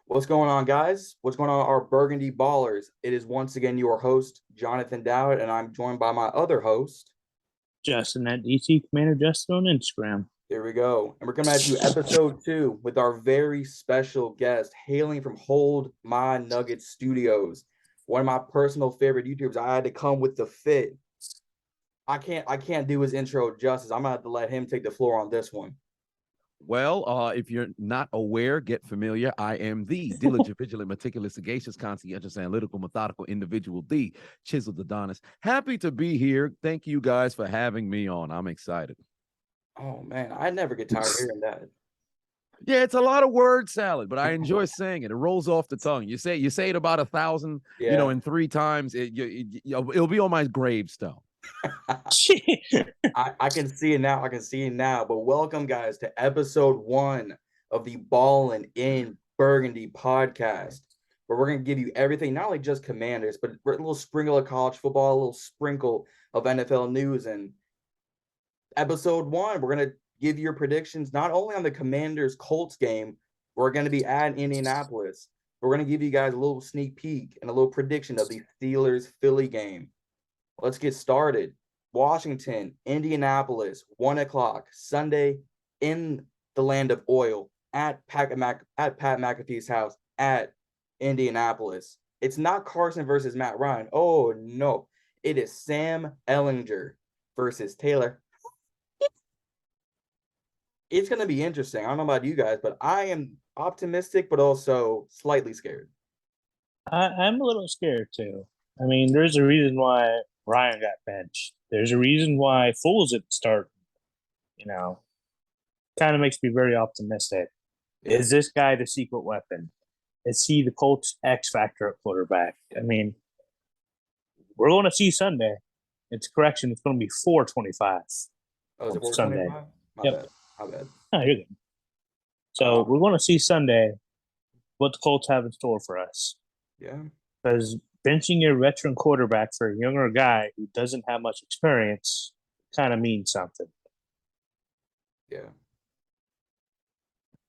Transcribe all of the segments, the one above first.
What's going on, guys? What's going on, our Burgundy Ballers? It is once again your host, Jonathan Dowd, and I'm joined by my other host. Justin at DC Commander Justin on Instagram. Here we go. And we're coming at you episode 2 with our very special guest, hailing from Hold My Nugget Studios. One of my personal favorite YouTubers. I had to come with the fit. I can't do his intro justice. I'm gonna have to let him take the floor on this one. Well, if you're not aware, get familiar. I am the diligent, vigilant, meticulous, sagacious, conscientious, analytical, methodical individual, the Chiseled Adonis. Happy to be here. Thank you guys for having me on. I'm excited. Oh man, I never get tired of hearing that. Yeah, it's a lot of word salad, but I enjoy saying it. It rolls off the tongue. You say it about 1,000, Yeah. in 3 times. It'll be on my gravestone. I can see it now. I can see it now. But welcome, guys, to episode 1 of the Ballin in Burgundy podcast, where we're going to give you everything, not only just Commanders, but a little sprinkle of college football, a little sprinkle of NFL news. And episode 1, we're going to give your predictions not only on the Commanders Colts game, we're going to be at Indianapolis, but we're going to give you guys a little sneak peek and a little prediction of the Steelers Philly game. Let's get started. Washington, Indianapolis, 1 o'clock Sunday in the land of oil at Pat McAfee's house at Indianapolis. It's not Carson versus Matt Ryan. Oh no, it is Sam Ehlinger versus Taylor. It's going to be interesting. I don't know about you guys, but I am optimistic, but also slightly scared. I'm a little scared too. I mean, there's a reason why Ryan got benched. There's a reason why Foles didn't start. Kind of makes me very optimistic. Is this guy the secret weapon? Is he the Colts X factor at quarterback? I mean, we're going to see Sunday. It's correction. It's going to be 4:25. Oh, is it Sunday? 4:25? Yep. My bad. No, you're good. So we're going to see Sunday what the Colts have in store for us. Yeah. Because benching your veteran quarterback for a younger guy who doesn't have much experience kind of means something. Yeah.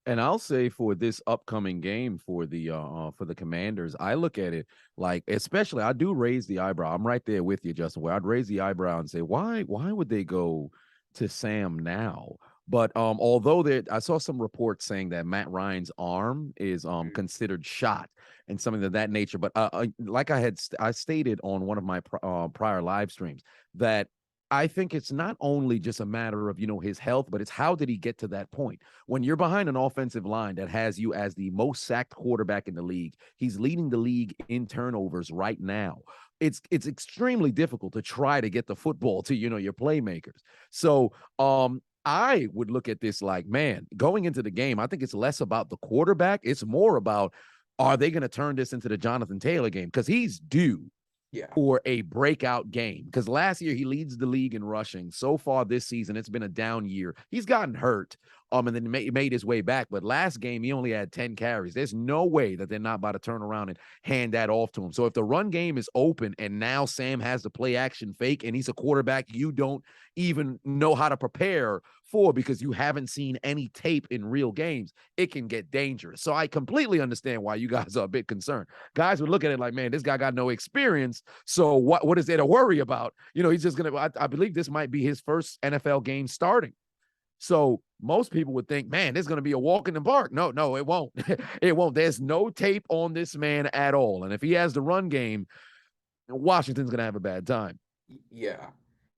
And I'll say for this upcoming game for the Commanders, I look at it like, especially I do raise the eyebrow. I'm right there with you, Justin, where I'd raise the eyebrow and say, why would they go to Sam now? But although I saw some reports saying that Matt Ryan's arm is considered shot and something of that nature. But like I stated on one of my prior live streams, that I think it's not only just a matter of, his health, but it's how did he get to that point? When you're behind an offensive line that has you as the most sacked quarterback in the league, he's leading the league in turnovers right now. It's extremely difficult to try to get the football to, your playmakers. So I would look at this like, man, going into the game, I think it's less about the quarterback. It's more about, are they going to turn this into the Jonathan Taylor game? Because he's due for a breakout game. Because last year he leads the league in rushing. So far this season, it's been a down year. He's gotten hurt and then made his way back. But last game, he only had 10 carries. There's no way that they're not about to turn around and hand that off to him. So if the run game is open and now Sam has the play action fake and he's a quarterback you don't even know how to prepare for because you haven't seen any tape in real games, it can get dangerous. So I completely understand why you guys are a bit concerned. Guys would look at it like, man, this guy got no experience. So what is there to worry about? He's just going to, I believe this might be his first NFL game starting. So most people would think, man, this is going to be a walk in the park. No, it won't. It won't. There's no tape on this man at all. And if he has the run game, Washington's going to have a bad time. Yeah.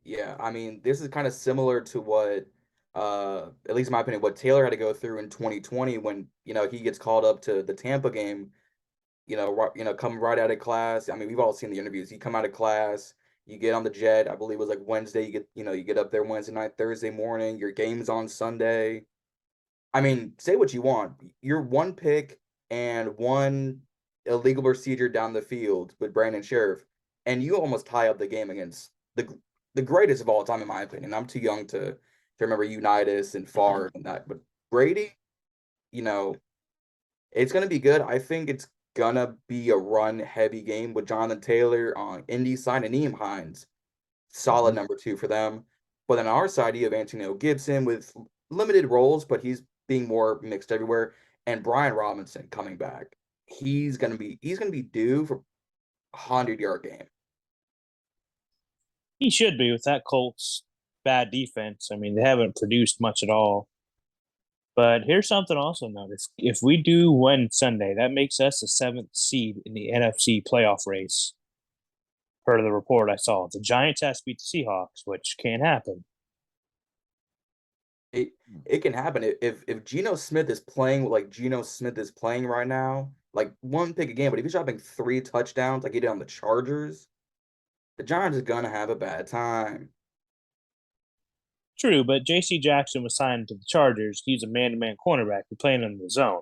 Yeah. I mean, this is kind of similar to what, at least in my opinion, what Taylor had to go through in 2020 when, he gets called up to the Tampa game, come right out of class. I mean, we've all seen the interviews. You come out of class, you get on the jet. I believe it was like Wednesday. You get up there Wednesday night, Thursday morning. Your game's on Sunday. I mean, say what you want. You're one pick and one illegal procedure down the field with Brandon Sheriff, and you almost tie up the game against the greatest of all time, in my opinion. I'm too young to remember Unitas and Favre and that, but Brady, it's gonna be good. I think it's gonna be a run heavy game with Jonathan Taylor on Indy side and Nyheim Hines. Solid number 2 for them. But on our side, you have Antonio Gibson with limited roles, but he's being more mixed everywhere. And Brian Robinson coming back. he's gonna be due for a 100-yard game. He should be with that Colts bad defense. I mean, they haven't produced much at all. But here's something also notice. If we do win Sunday, that makes us the 7th seed in the NFC playoff race. Per the report I saw, the Giants has to beat the Seahawks, which can't happen. It can happen if Geno Smith is playing like Geno Smith is playing right now, like one pick a game, but if he's dropping 3 touchdowns like he did on the Chargers, the Giants are gonna have a bad time. True, but J.C. Jackson was signed to the Chargers. He's a man-to-man cornerback. He's playing in the zone.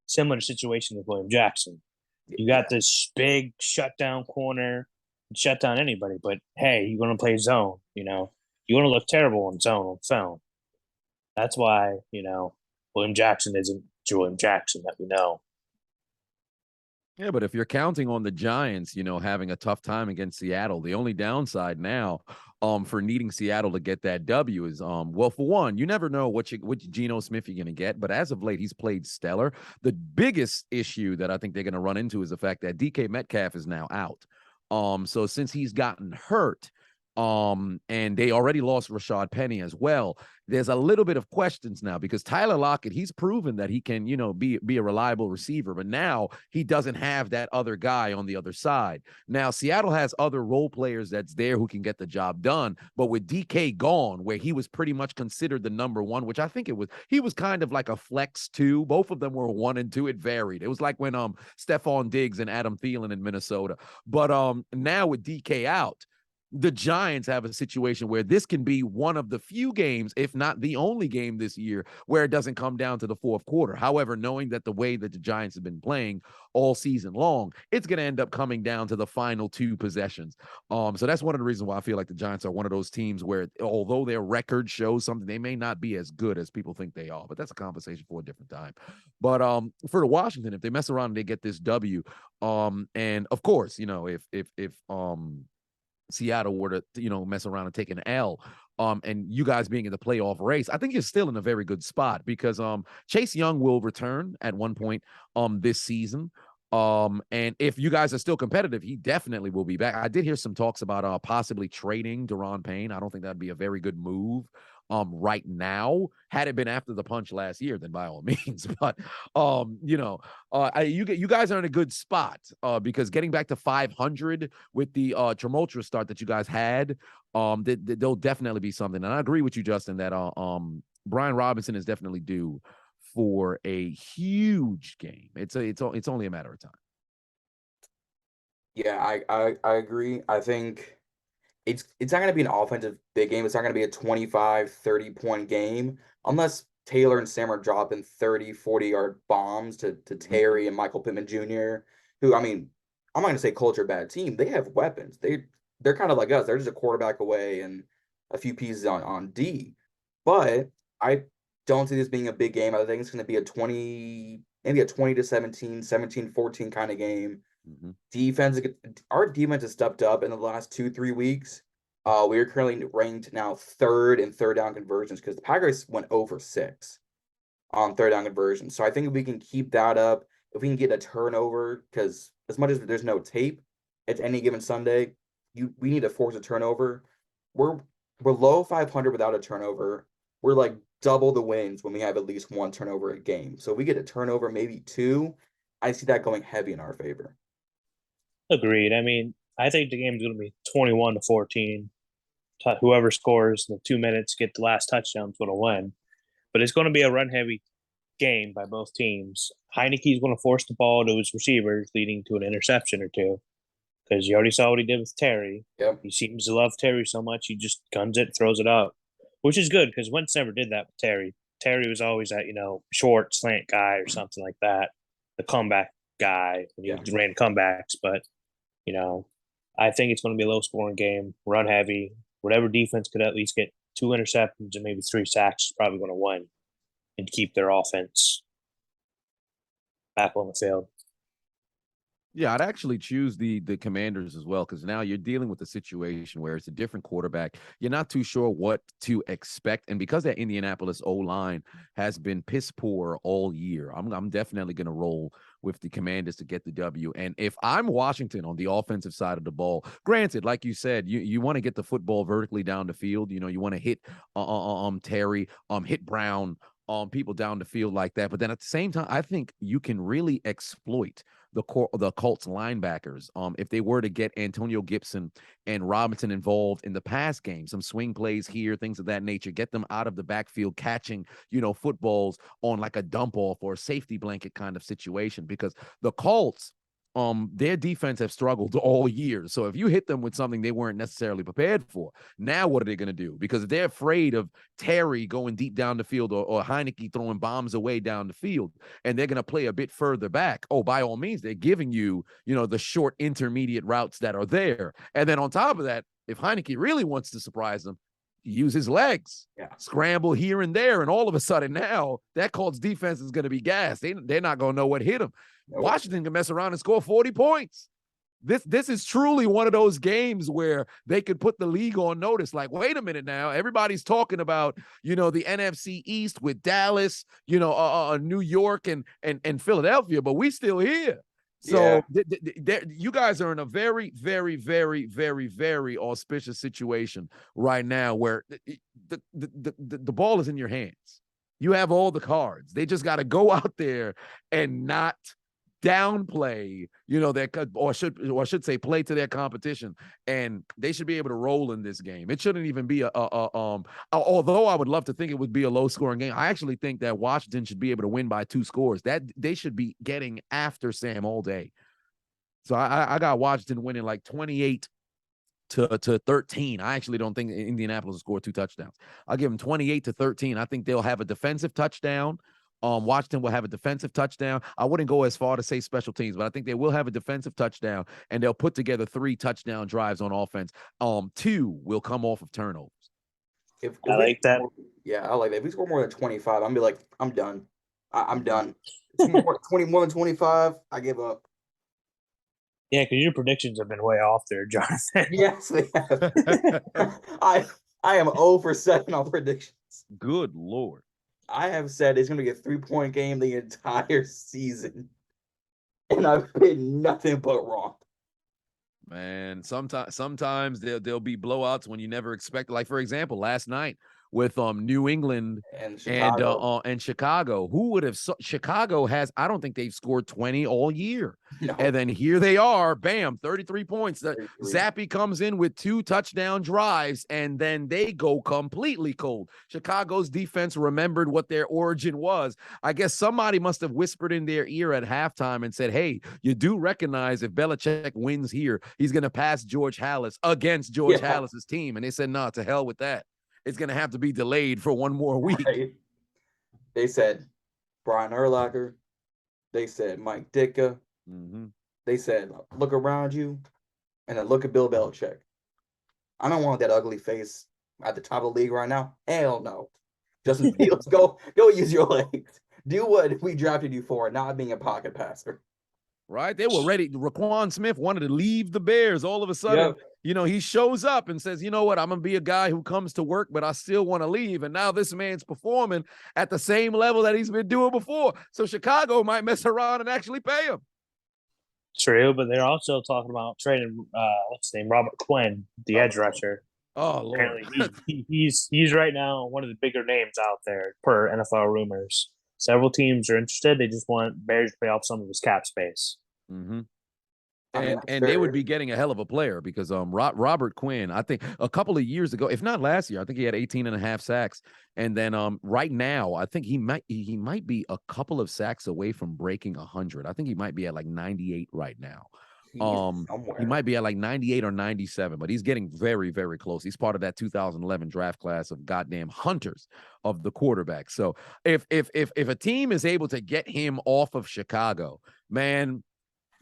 Similar situation with William Jackson. You got this big shutdown corner, shut down anybody. But hey, you're going to play zone. You know, you're going to look terrible in zone on film. That's why William Jackson isn't William Jackson that we know. Yeah, but if you're counting on the Giants, having a tough time against Seattle, the only downside now, for needing Seattle to get that W is, well, for one, you never know which Geno Smith you're going to get, but as of late, he's played stellar. The biggest issue that I think they're going to run into is the fact that DK Metcalf is now out. So since he's gotten hurt, and they already lost Rashad Penny as well, there's a little bit of questions now because Tyler Lockett, he's proven that he can, be a reliable receiver, but now he doesn't have that other guy on the other side. Now, Seattle has other role players that's there who can get the job done, but with DK gone, where he was pretty much considered the number one, which I think he was kind of like a flex two. Both of them were 1 and 2. It varied. It was like when Stephon Diggs and Adam Thielen in Minnesota. But now with DK out, the Giants have a situation where this can be one of the few games, if not the only game this year, where it doesn't come down to the fourth quarter. However, knowing that the way that the Giants have been playing all season long, it's going to end up coming down to the final 2 possessions. So that's one of the reasons why I feel like the Giants are one of those teams where, although their record shows something, they may not be as good as people think they are. But that's a conversation for a different time. But for the Washington, if they mess around and they get this W, and of course, if Seattle were to, mess around and take an L, and you guys being in the playoff race, I think you're still in a very good spot because Chase Young will return at one point this season. And if you guys are still competitive, he definitely will be back. I did hear some talks about possibly trading Daron Payne. I don't think that'd be a very good move right now. Had it been after the punch last year, then by all means. But you guys are in a good spot because getting back to 500 with the tumultuous start that you guys had, there'll definitely be something. And I agree with you, Justin, that Brian Robinson is definitely due for a huge game. It's only a matter of time. Yeah, I agree. I think it's not going to be an offensive big game. It's not going to be a 25, 30-point game unless Taylor and Sam are dropping 30, 40-yard bombs to Terry and Michael Pittman Jr., who, I mean, I'm not going to say Colts are a bad team. They have weapons. They're kind of like us. They're just a quarterback away and a few pieces on D. But I don't see this being a big game. I think it's going to be maybe a 20-17, 17-14 kind of game. Our defense has stepped up in the last 2-3 weeks. We are currently ranked now 3rd in third down conversions because the Packers went over 6 on third down conversions. So I think if we can keep that up, if we can get a turnover, because as much as there's no tape at any given Sunday, we need to force a turnover. We're below 500 without a turnover. We're like double the wins when we have at least 1 turnover a game. So if we get a turnover, maybe 2, I see that going heavy in our favor. Agreed. I mean, I think the game's going to be 21-14. Whoever scores in the 2 minutes, get the last touchdown is going to win. But it's going to be a run-heavy game by both teams. Heineke's going to force the ball to his receivers, leading to an interception or 2. Because you already saw what he did with Terry. Yep. He seems to love Terry so much, he just guns it, throws it up, which is good because Wentz never did that with Terry. Terry was always that, short slant guy or something like that, the comeback guy when he ran comebacks. But, I think it's going to be a low-scoring game, run heavy. Whatever defense could at least get 2 interceptions and maybe 3 sacks is probably going to win and keep their offense back on the field. Yeah, I'd actually choose the Commanders as well, because now you're dealing with a situation where it's a different quarterback. You're not too sure what to expect, and because that Indianapolis O-line has been piss poor all year, I'm definitely going to roll with the Commanders to get the W. And if I'm Washington on the offensive side of the ball, granted, like you said, you want to get the football vertically down the field. You know, you want to hit Terry, hit Brown, people down the field like that. But then at the same time, I think you can really exploit the Colts linebackers. If they were to get Antonio Gibson and Robinson involved in the pass game, some swing plays here, things of that nature, get them out of the backfield catching, footballs on like a dump off or a safety blanket kind of situation, because the Colts, their defense have struggled all year. So if you hit them with something they weren't necessarily prepared for, now what are they going to do? Because they're afraid of Terry going deep down the field, or Heineke throwing bombs away down the field, and they're going to play a bit further back. Oh, by all means, they're giving you, the short intermediate routes that are there. And then on top of that, if Heineke really wants to surprise them, use his legs, scramble here and there, and all of a sudden now that Colts defense is going to be gassed. They're not going to know what hit them. Nope. Washington can mess around and score 40 points. This is truly one of those games where they could put the league on notice. Like, wait a minute now, everybody's talking about, the NFC East with Dallas, New York and Philadelphia, but we still here. So you guys are in a very, very, very, very, very auspicious situation right now where the ball is in your hands. You have all the cards. They just got to go out there and not downplay, or should say play to their competition, and they should be able to roll in this game. It shouldn't even be although I would love to think it would be a low scoring game, I actually think that Washington should be able to win by 2 scores. That they should be getting after Sam all day. So I got Washington winning like 28 to 13. I actually don't think Indianapolis will score 2 touchdowns. I'll give them 28 to 13. I think they'll have a defensive touchdown. Washington will have a defensive touchdown. I wouldn't go as far to say special teams, but I think they will have a defensive touchdown, and they'll put together 3 touchdown drives on offense. 2 will come off of turnovers. If I like that. I like that. If we score more than 25, I'm gonna be like, I'm done. I'm done. 20 more than 25, I give up. Yeah, because your predictions have been way off there, Jonathan. Yes, they have. I am 0 for 7 on predictions. Good Lord. I have said it's going to be a 3-point game the entire season, and I've been nothing but wrong. Man, sometimes there'll be blowouts when you never expect. Like, for example, last night with New England and Chicago. Who would have? Chicago has, I don't think they've scored 20 all year. No. And then here they are, bam, 33 points. 33. Zappy comes in with 2 touchdown drives, and then they go completely cold. Chicago's defense remembered what their origin was. I guess somebody must have whispered in their ear at halftime and said, hey, you do recognize if Belichick wins here, he's going to pass George Halas against George Halas's team. And they said, no, to hell with that. It's going to have to be delayed for 1 more week. Right. They said Brian Urlacher. They said Mike Ditka. Mm-hmm. They said, look around you and then look at Bill Belichick. I don't want that ugly face at the top of the league right now. Hell no. Justin Fields, go use your legs. Do what we drafted you for, not being a pocket passer. Right? They were ready. Raquan Smith wanted to leave the Bears. All of a sudden, he shows up and says, you know what? I'm going to be a guy who comes to work, but I still want to leave. And now this man's performing at the same level that he's been doing before. So Chicago might mess around and actually pay him. True, but they're also talking about trading, what's his name? Robert Quinn, the edge rusher. Oh, Lord. Apparently he's right now one of the bigger names out there per NFL rumors. Several teams are interested. They just want Bears to pay off some of his cap space. Mm-hmm. And they would be getting a hell of a player because Robert Quinn, I think a couple of years ago, if not last year, I think he had 18.5 sacks. And then right now, I think he might be a couple of sacks away from breaking 100. I think he might be at like 98 right now. He might be at like 98 or 97, but he's getting very, very close. He's part of that 2011 draft class of goddamn hunters of the quarterback. So if a team is able to get him off of Chicago, man,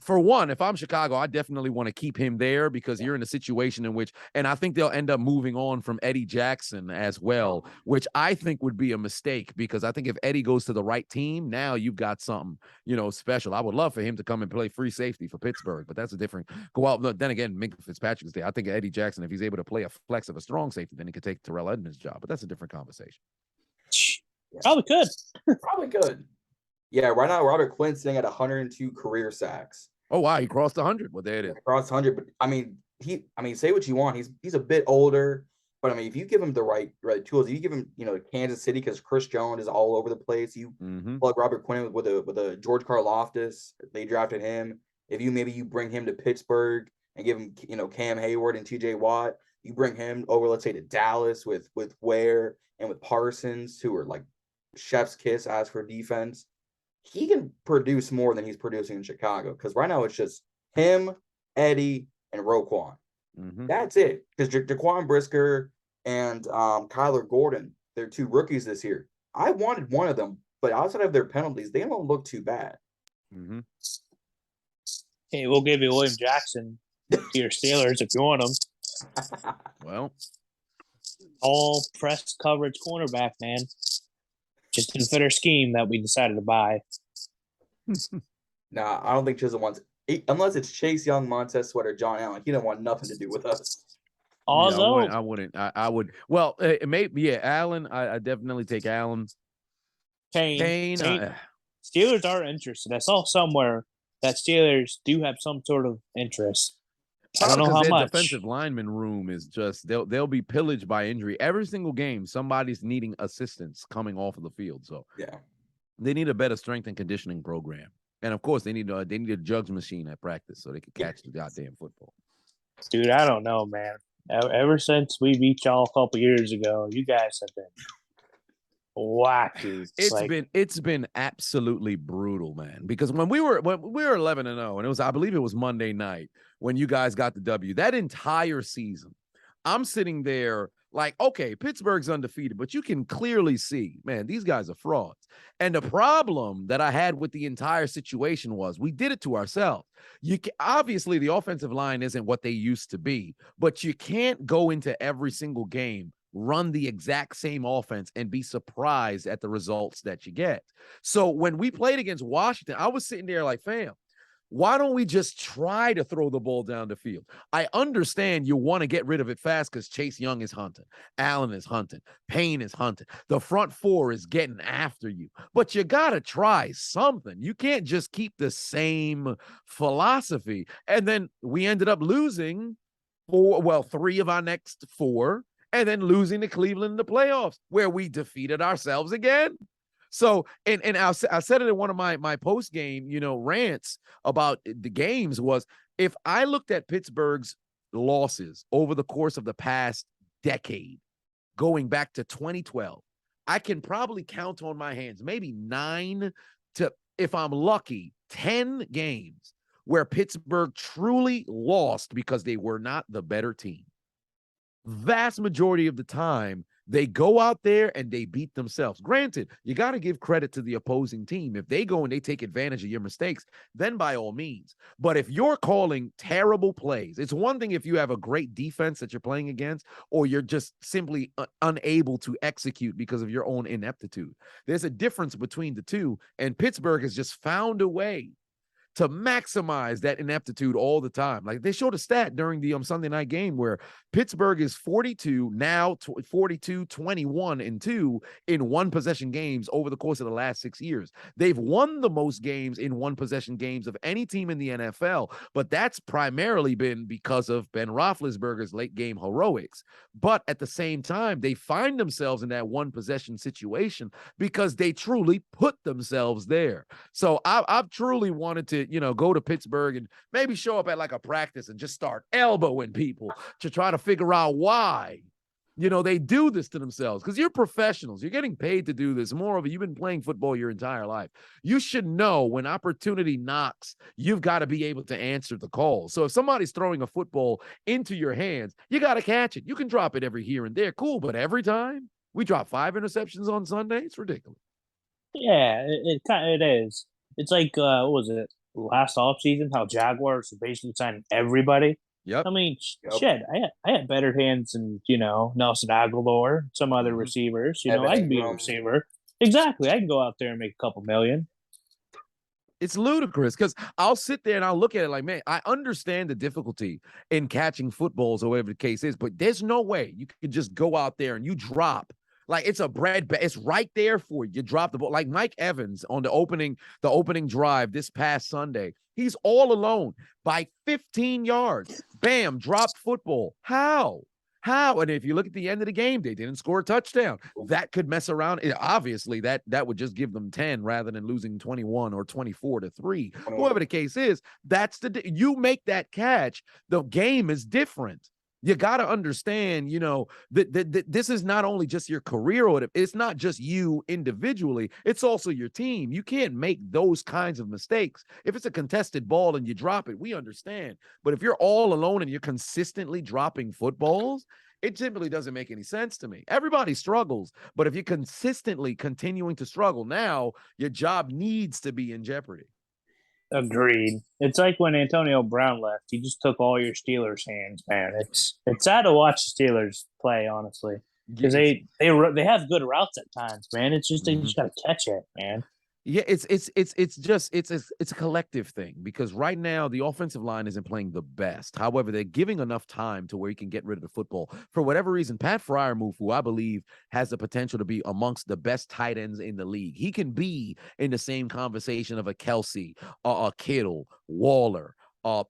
for one, if I'm Chicago, I definitely want to keep him there because you're in a situation in which, and I think they'll end up moving on from Eddie Jackson as well, which I think would be a mistake because I think if Eddie goes to the right team, now you've got something, special. I would love for him to come and play free safety for Pittsburgh, but that's a different go out. Then again, Minkah Fitzpatrick's there. I think Eddie Jackson, if he's able to play a flex of a strong safety, then he could take Terrell Edmonds' job, but that's a different conversation. Probably could. Probably could. Yeah, right now Robert Quinn's sitting at 102 career sacks. Oh wow, he crossed 100. Well, there it is. Crossed 100, but I mean, say what you want. He's a bit older, but I mean, if you give him the right tools, if you give him, Kansas City, because Chris Jones is all over the place. You plug Robert Quinn with a George Karlaftis. They drafted him. If you bring him to Pittsburgh and give him, Cam Hayward and T.J. Watt, you bring him over, let's say, to Dallas with Ware and with Parsons, who are like chef's kiss as for defense. He can produce more than he's producing in Chicago because right now it's just him, Eddie, and Roquan. That's it. Because Jaquan Brisker and Kyler Gordon, they're 2 rookies this year. I wanted one of them, but outside of their penalties, they don't look too bad. Hey, we'll give you William Jackson to your Steelers if you want him. Well, all press coverage cornerback, man. Just didn't fit our scheme that we decided to buy. Nah, I don't think Chiseled wants unless it's Chase Young, Montez Sweat, or John Allen. He don't want nothing to do with us. Although I wouldn't. I would. Well, maybe Allen. I definitely take Allen. Payne. Steelers are interested. I saw somewhere that Steelers do have some sort of interest. I don't know how much. Defensive lineman room is just they'll be pillaged by injury every single game. Somebody's needing assistance coming off of the field, so yeah, they need a better strength and conditioning program, and of course they need a jugs machine at practice so they can catch the goddamn football. Dude, I don't know, man. Ever since we beat y'all a couple years ago, you guys have been wacky. It's been absolutely brutal, man. Because when we were 11-0, and I believe it was Monday night when you guys got the W. That entire season, I'm sitting there like, okay, Pittsburgh's undefeated, but you can clearly see, man, these guys are frauds. And the problem that I had with the entire situation was we did it to ourselves. Obviously, the offensive line isn't what they used to be, but you can't go into every single game, run the exact same offense, and be surprised at the results that you get. So when we played against Washington, I was sitting there like, fam, why don't we just try to throw the ball down the field? I understand you want to get rid of it fast because Chase Young is hunting. Allen is hunting. Payne is hunting. The front 4 is getting after you. But you got to try something. You can't just keep the same philosophy. And then we ended up losing 3 of our next 4, and then losing to Cleveland in the playoffs, where we defeated ourselves again. So, and I said it in one of my post-game, rants about the games was, if I looked at Pittsburgh's losses over the course of the past decade, going back to 2012, I can probably count on my hands, maybe 9 to, if I'm lucky, 10 games where Pittsburgh truly lost because they were not the better team. Vast majority of the time, they go out there and they beat themselves. Granted, you got to give credit to the opposing team. If they go and they take advantage of your mistakes, then by all means. But if you're calling terrible plays, it's one thing if you have a great defense that you're playing against, or you're just simply unable to execute because of your own ineptitude. There's a difference between the two, and Pittsburgh has just found a way to maximize that ineptitude all the time. Like they showed a stat during the Sunday night game where Pittsburgh is 42, now 42, 21, and 2 in one possession games over the course of the last 6 years. They've won the most games in one possession games of any team in the NFL, but that's primarily been because of Ben Roethlisberger's late game heroics. But at the same time, they find themselves in that one possession situation because they truly put themselves there. So I've truly wanted to, go to Pittsburgh and maybe show up at like a practice and just start elbowing people to try to figure out why, they do this to themselves. Because you're professionals. You're getting paid to do this. Moreover, you've been playing football your entire life. You should know when opportunity knocks, you've got to be able to answer the call. So if somebody's throwing a football into your hands, you got to catch it. You can drop it every here and there. Cool. But every time we drop 5 interceptions on Sunday, it's ridiculous. Yeah, it is. It's like, what was it? last offseason, how Jaguars are basically signing everybody. Yep. I mean, Yep. shit, I had better hands than, Nelson Aguilar, some other Mhm. receivers. Evan I can be a Ingram. receiver. Exactly. I can go out there and make a couple million. It's ludicrous because I'll sit there and I'll look at it like, man, I understand the difficulty in catching footballs or whatever the case is, but there's no way you could just go out there and you drop. Like it's a it's right there for you. You drop the ball. Like Mike Evans on the opening drive this past Sunday. He's all alone by 15 yards. Bam, dropped football. How? How? And if you look at the end of the game, they didn't score a touchdown. That could mess around. Obviously, that would just give them 10 rather than losing 21 or 24-3. Whoever the case is, you make that catch, the game is different. You got to understand, that this is not only just your career, or it's not just you individually, it's also your team. You can't make those kinds of mistakes. If it's a contested ball and you drop it, we understand. But if you're all alone and you're consistently dropping footballs, it simply doesn't make any sense to me. Everybody struggles, but if you're consistently continuing to struggle, now your job needs to be in jeopardy. Agreed. It's like when Antonio Brown left. He just took all your Steelers' hands, man. It's sad to watch the Steelers play, honestly, because they have good routes at times, man. It's just they just got to catch it, man. Yeah, it's a collective thing because right now the offensive line isn't playing the best. However, they're giving enough time to where you can get rid of the football. For whatever reason, Pat Freiermuth, who I believe has the potential to be amongst the best tight ends in the league, he can be in the same conversation of a Kelsey, a Kittle, Waller,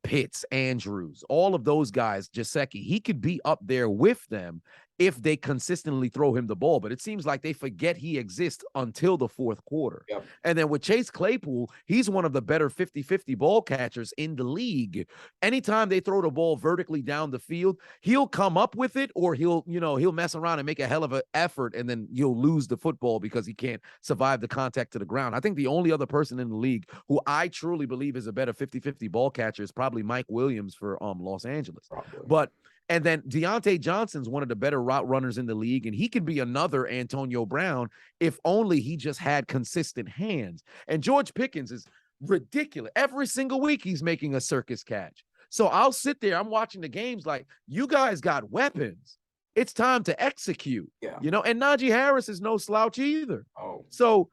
Pitts, Andrews, all of those guys, Gesicki. He could be up there with them if they consistently throw him the ball. But it seems like they forget he exists until the fourth quarter. Yep. And then with Chase Claypool, he's one of the better 50-50 ball catchers in the league. Anytime they throw the ball vertically down the field, he'll come up with it, or he'll mess around and make a hell of an effort, and then you'll lose the football because he can't survive the contact to the ground. I think the only other person in the league who I truly believe is a better 50-50 ball catcher is probably Mike Williams for Los Angeles. Probably. And then Deontay Johnson's one of the better route runners in the league, and he could be another Antonio Brown if only he just had consistent hands. And George Pickens is ridiculous. Every single week he's making a circus catch. So I'll sit there, I'm watching the games like, you guys got weapons. It's time to execute. Yeah. And Najee Harris is no slouch either. Oh. So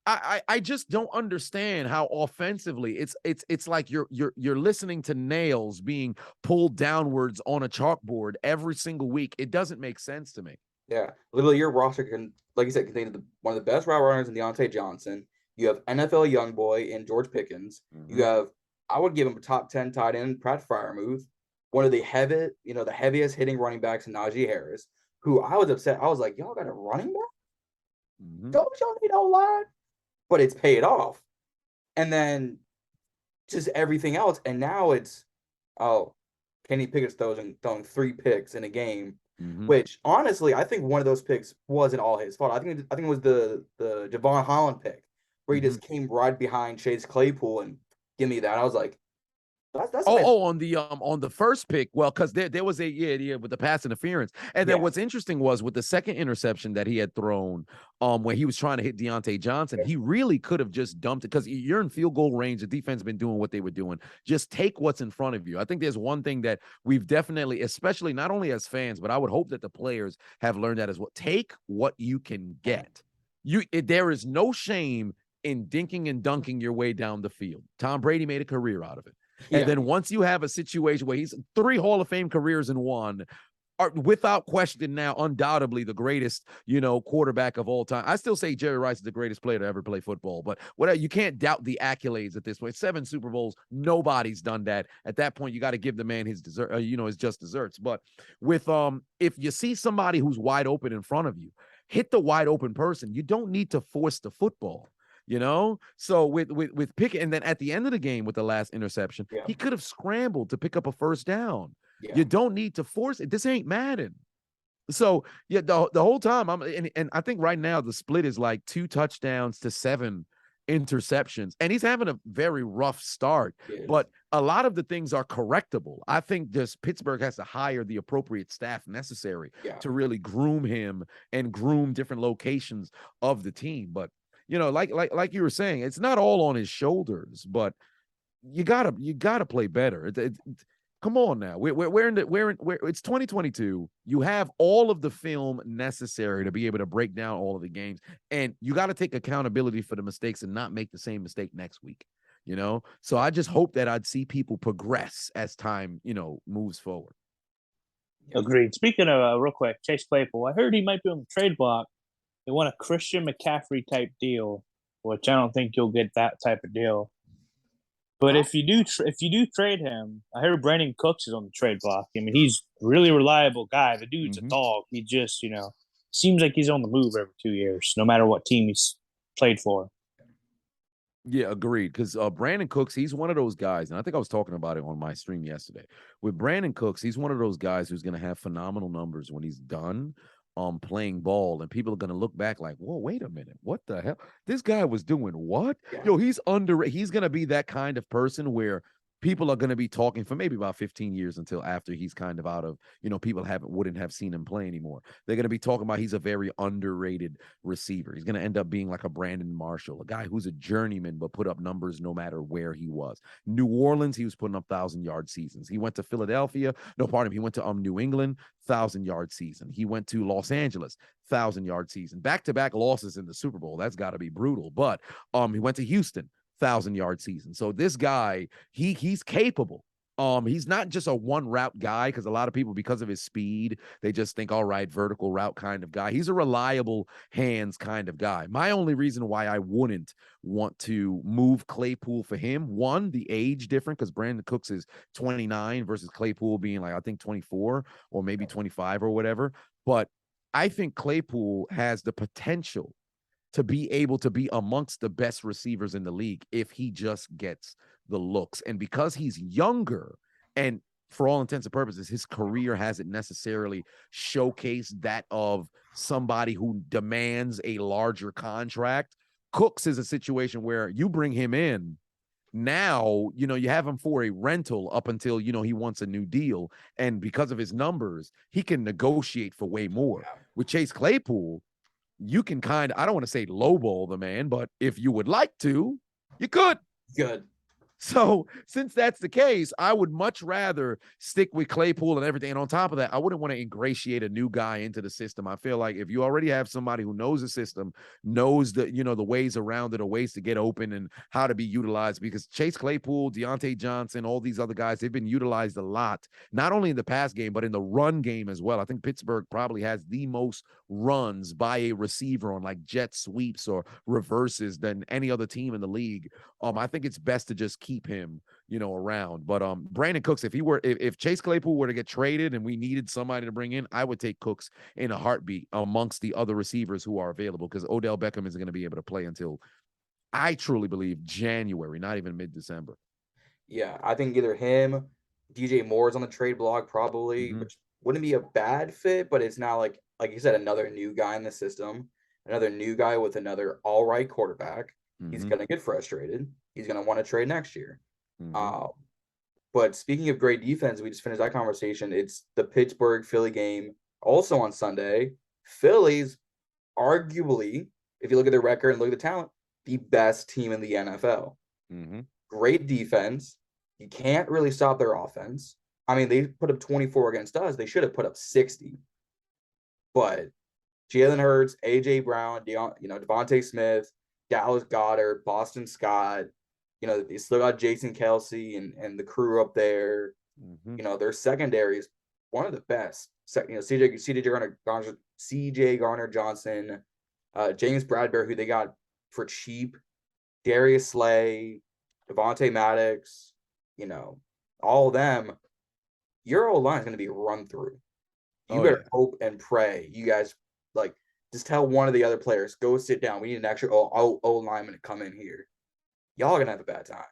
I just don't understand how offensively it's like you're listening to nails being pulled downwards on a chalkboard every single week. It doesn't make sense to me. Yeah, literally your roster can, like you said, contain one of the best route runners in Deontay Johnson. You have NFL young boy in George Pickens. Mm-hmm. You have, I would give him a top 10 tight end, Pat Freiermuth, one of the heaviest hitting running backs in Najee Harris, who I was upset. I was like, y'all got a running back? Mm-hmm. Don't y'all need O-line? But it's paid off. And then just everything else. And now it's, Kenny Pickett's throwing 3 picks in a game, which honestly, I think one of those picks wasn't all his fault. I think it was the Javon Holland pick where he just came right behind Chase Claypool and give me that. I was like, that's on the first pick, well, because there was with the pass interference, and then what's interesting was with the second interception that he had thrown, when he was trying to hit Deontay Johnson, he really could have just dumped it because you're in field goal range. The defense been doing what they were doing. Just take what's in front of you. I think there's one thing that we've definitely, especially not only as fans, but I would hope that the players have learned that as well. Take what you can get. There is no shame in dinking and dunking your way down the field. Tom Brady made a career out of it. And then once you have a situation where he's 3 Hall of Fame careers in one, are without question now undoubtedly the greatest, quarterback of all time. I still say Jerry Rice is the greatest player to ever play football, but whatever, you can't doubt the accolades at this point. 7 Super Bowls, nobody's done that. At that point, you got to give the man his dessert, his just desserts. But with if you see somebody who's wide open in front of you, hit the wide open person. You don't need to force the football. So with Pickett, and then at the end of the game with the last interception, he could have scrambled to pick up a first down. You don't need to force it. This ain't Madden. So the whole time and I think right now the split is like 2 touchdowns to 7 interceptions, and he's having a very rough start. But a lot of the things are correctable. I think Pittsburgh has to hire the appropriate staff necessary to really groom him and groom different locations of the team. But like you were saying, it's not all on his shoulders, but you gotta play better. Come on now. It's 2022. You have all of the film necessary to be able to break down all of the games, and you got to take accountability for the mistakes and not make the same mistake next week. So I just hope that I'd see people progress as time moves forward. Agreed. Speaking of real quick, Chase Claypool, I heard he might be on the trade block. They want a Christian McCaffrey type deal, which I don't think you'll get that type of deal. But if you do trade him, I heard Brandon Cooks is on the trade block. I mean, he's a really reliable guy. The dude's a dog. He just, seems like he's on the move every 2 years, no matter what team he's played for. Yeah, agreed. Because Brandon Cooks, he's one of those guys, and I think I was talking about it on my stream yesterday. With Brandon Cooks, he's one of those guys who's going to have phenomenal numbers when he's done playing ball, and people are going to look back like, whoa, wait a minute, what the hell? This guy was doing what? Yo, he's he's going to be that kind of person where people are going to be talking for maybe about 15 years until after he's kind of out of, people wouldn't have seen him play anymore. They're going to be talking about he's a very underrated receiver. He's going to end up being like a Brandon Marshall, a guy who's a journeyman but put up numbers no matter where he was. New Orleans, he was putting up 1,000-yard seasons. He went to Philadelphia. No, pardon me. He went to New England, 1,000-yard season. He went to Los Angeles, 1,000-yard season. Back-to-back losses in the Super Bowl. That's got to be brutal. But he went to Houston, 1,000-yard season. So this guy, he's capable. He's not just a one route guy, because a lot of people, because of his speed, they just think, all right, vertical route kind of guy. He's a reliable hands kind of guy. My only reason why I wouldn't want to move Claypool for him, one, the age different, because Brandon Cooks is 29 versus Claypool being like, I think 24 or maybe 25 or whatever. But I think Claypool has the potential to be able to be amongst the best receivers in the league if he just gets the looks. And because he's younger, and for all intents and purposes, his career hasn't necessarily showcased that of somebody who demands a larger contract, Cooks is a situation where you bring him in, now, you have him for a rental up until, he wants a new deal. And because of his numbers, he can negotiate for way more. With Chase Claypool, you can I don't want to say lowball the man, but if you would like to, you could. Good. So since that's the case, I would much rather stick with Claypool and everything. And on top of that, I wouldn't want to ingratiate a new guy into the system. I feel like if you already have somebody who knows the system, knows the, the ways around it, or ways to get open and how to be utilized, because Chase Claypool, Deontay Johnson, all these other guys, they've been utilized a lot, not only in the pass game, but in the run game as well. I think Pittsburgh probably has the most runs by a receiver on like jet sweeps or reverses than any other team in the league. I think it's best to just keep him, around. But Brandon Cooks, if Chase Claypool were to get traded and we needed somebody to bring in, I would take Cooks in a heartbeat amongst the other receivers who are available, because Odell Beckham isn't going to be able to play until, I truly believe, January, not even mid-December. Yeah, I think either him, DJ Moore's on the trade block probably, which wouldn't be a bad fit, but it's not like you said, another new guy in the system, another new guy with another all right quarterback. He's going to get frustrated. He's going to want to trade next year. But speaking of great defense, we just finished that conversation. It's the Pittsburgh-Philly game also on Sunday. Philly's arguably, if you look at their record and look at the talent, the best team in the NFL. Great defense. You can't really stop their offense. I mean, they put up 24 against us. They should have put up 60. But Jalen Hurts, A.J. Brown, Devontae Smith, Dallas Goedert, Boston Scott, they still got Jason Kelsey and the crew up there. Their secondary is one of the best. CJ Garner Johnson, James Bradbury, who they got for cheap, Darius Slay, Devontae Maddox, all of them. Your whole line is going to be run through. You better hope and pray. You guys, just tell one of the other players, go sit down. We need an extra O lineman to come in here. Y'all are going to have a bad time.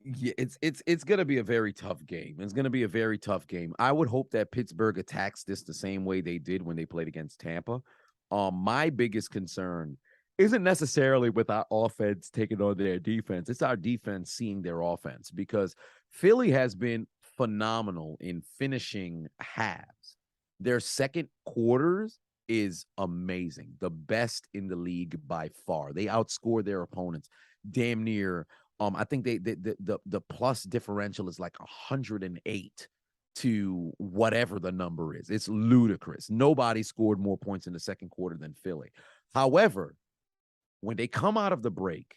Yeah, it's going to be a very tough game. It's going to be a very tough game. I would hope that Pittsburgh attacks this the same way they did when they played against Tampa. My biggest concern isn't necessarily with our offense taking on their defense. It's our defense seeing their offense, because Philly has been phenomenal in finishing halves. Their second quarters is amazing. The best in the league by far. They outscore their opponents damn near I think the plus differential is like 108 to whatever the number is. It's ludicrous. Nobody scored more points in the second quarter than Philly. However, when they come out of the break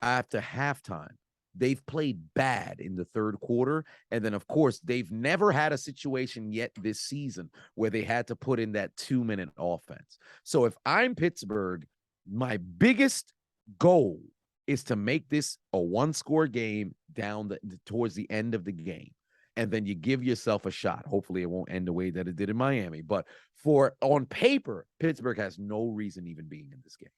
after halftime, they've played bad in the third quarter. And then, of course, they've never had a situation yet this season where they had to put in that 2-minute offense. So if I'm Pittsburgh, my biggest goal is to make this a one-score game down towards the end of the game. And then you give yourself a shot. Hopefully it won't end the way that it did in Miami. But on paper, Pittsburgh has no reason even being in this game.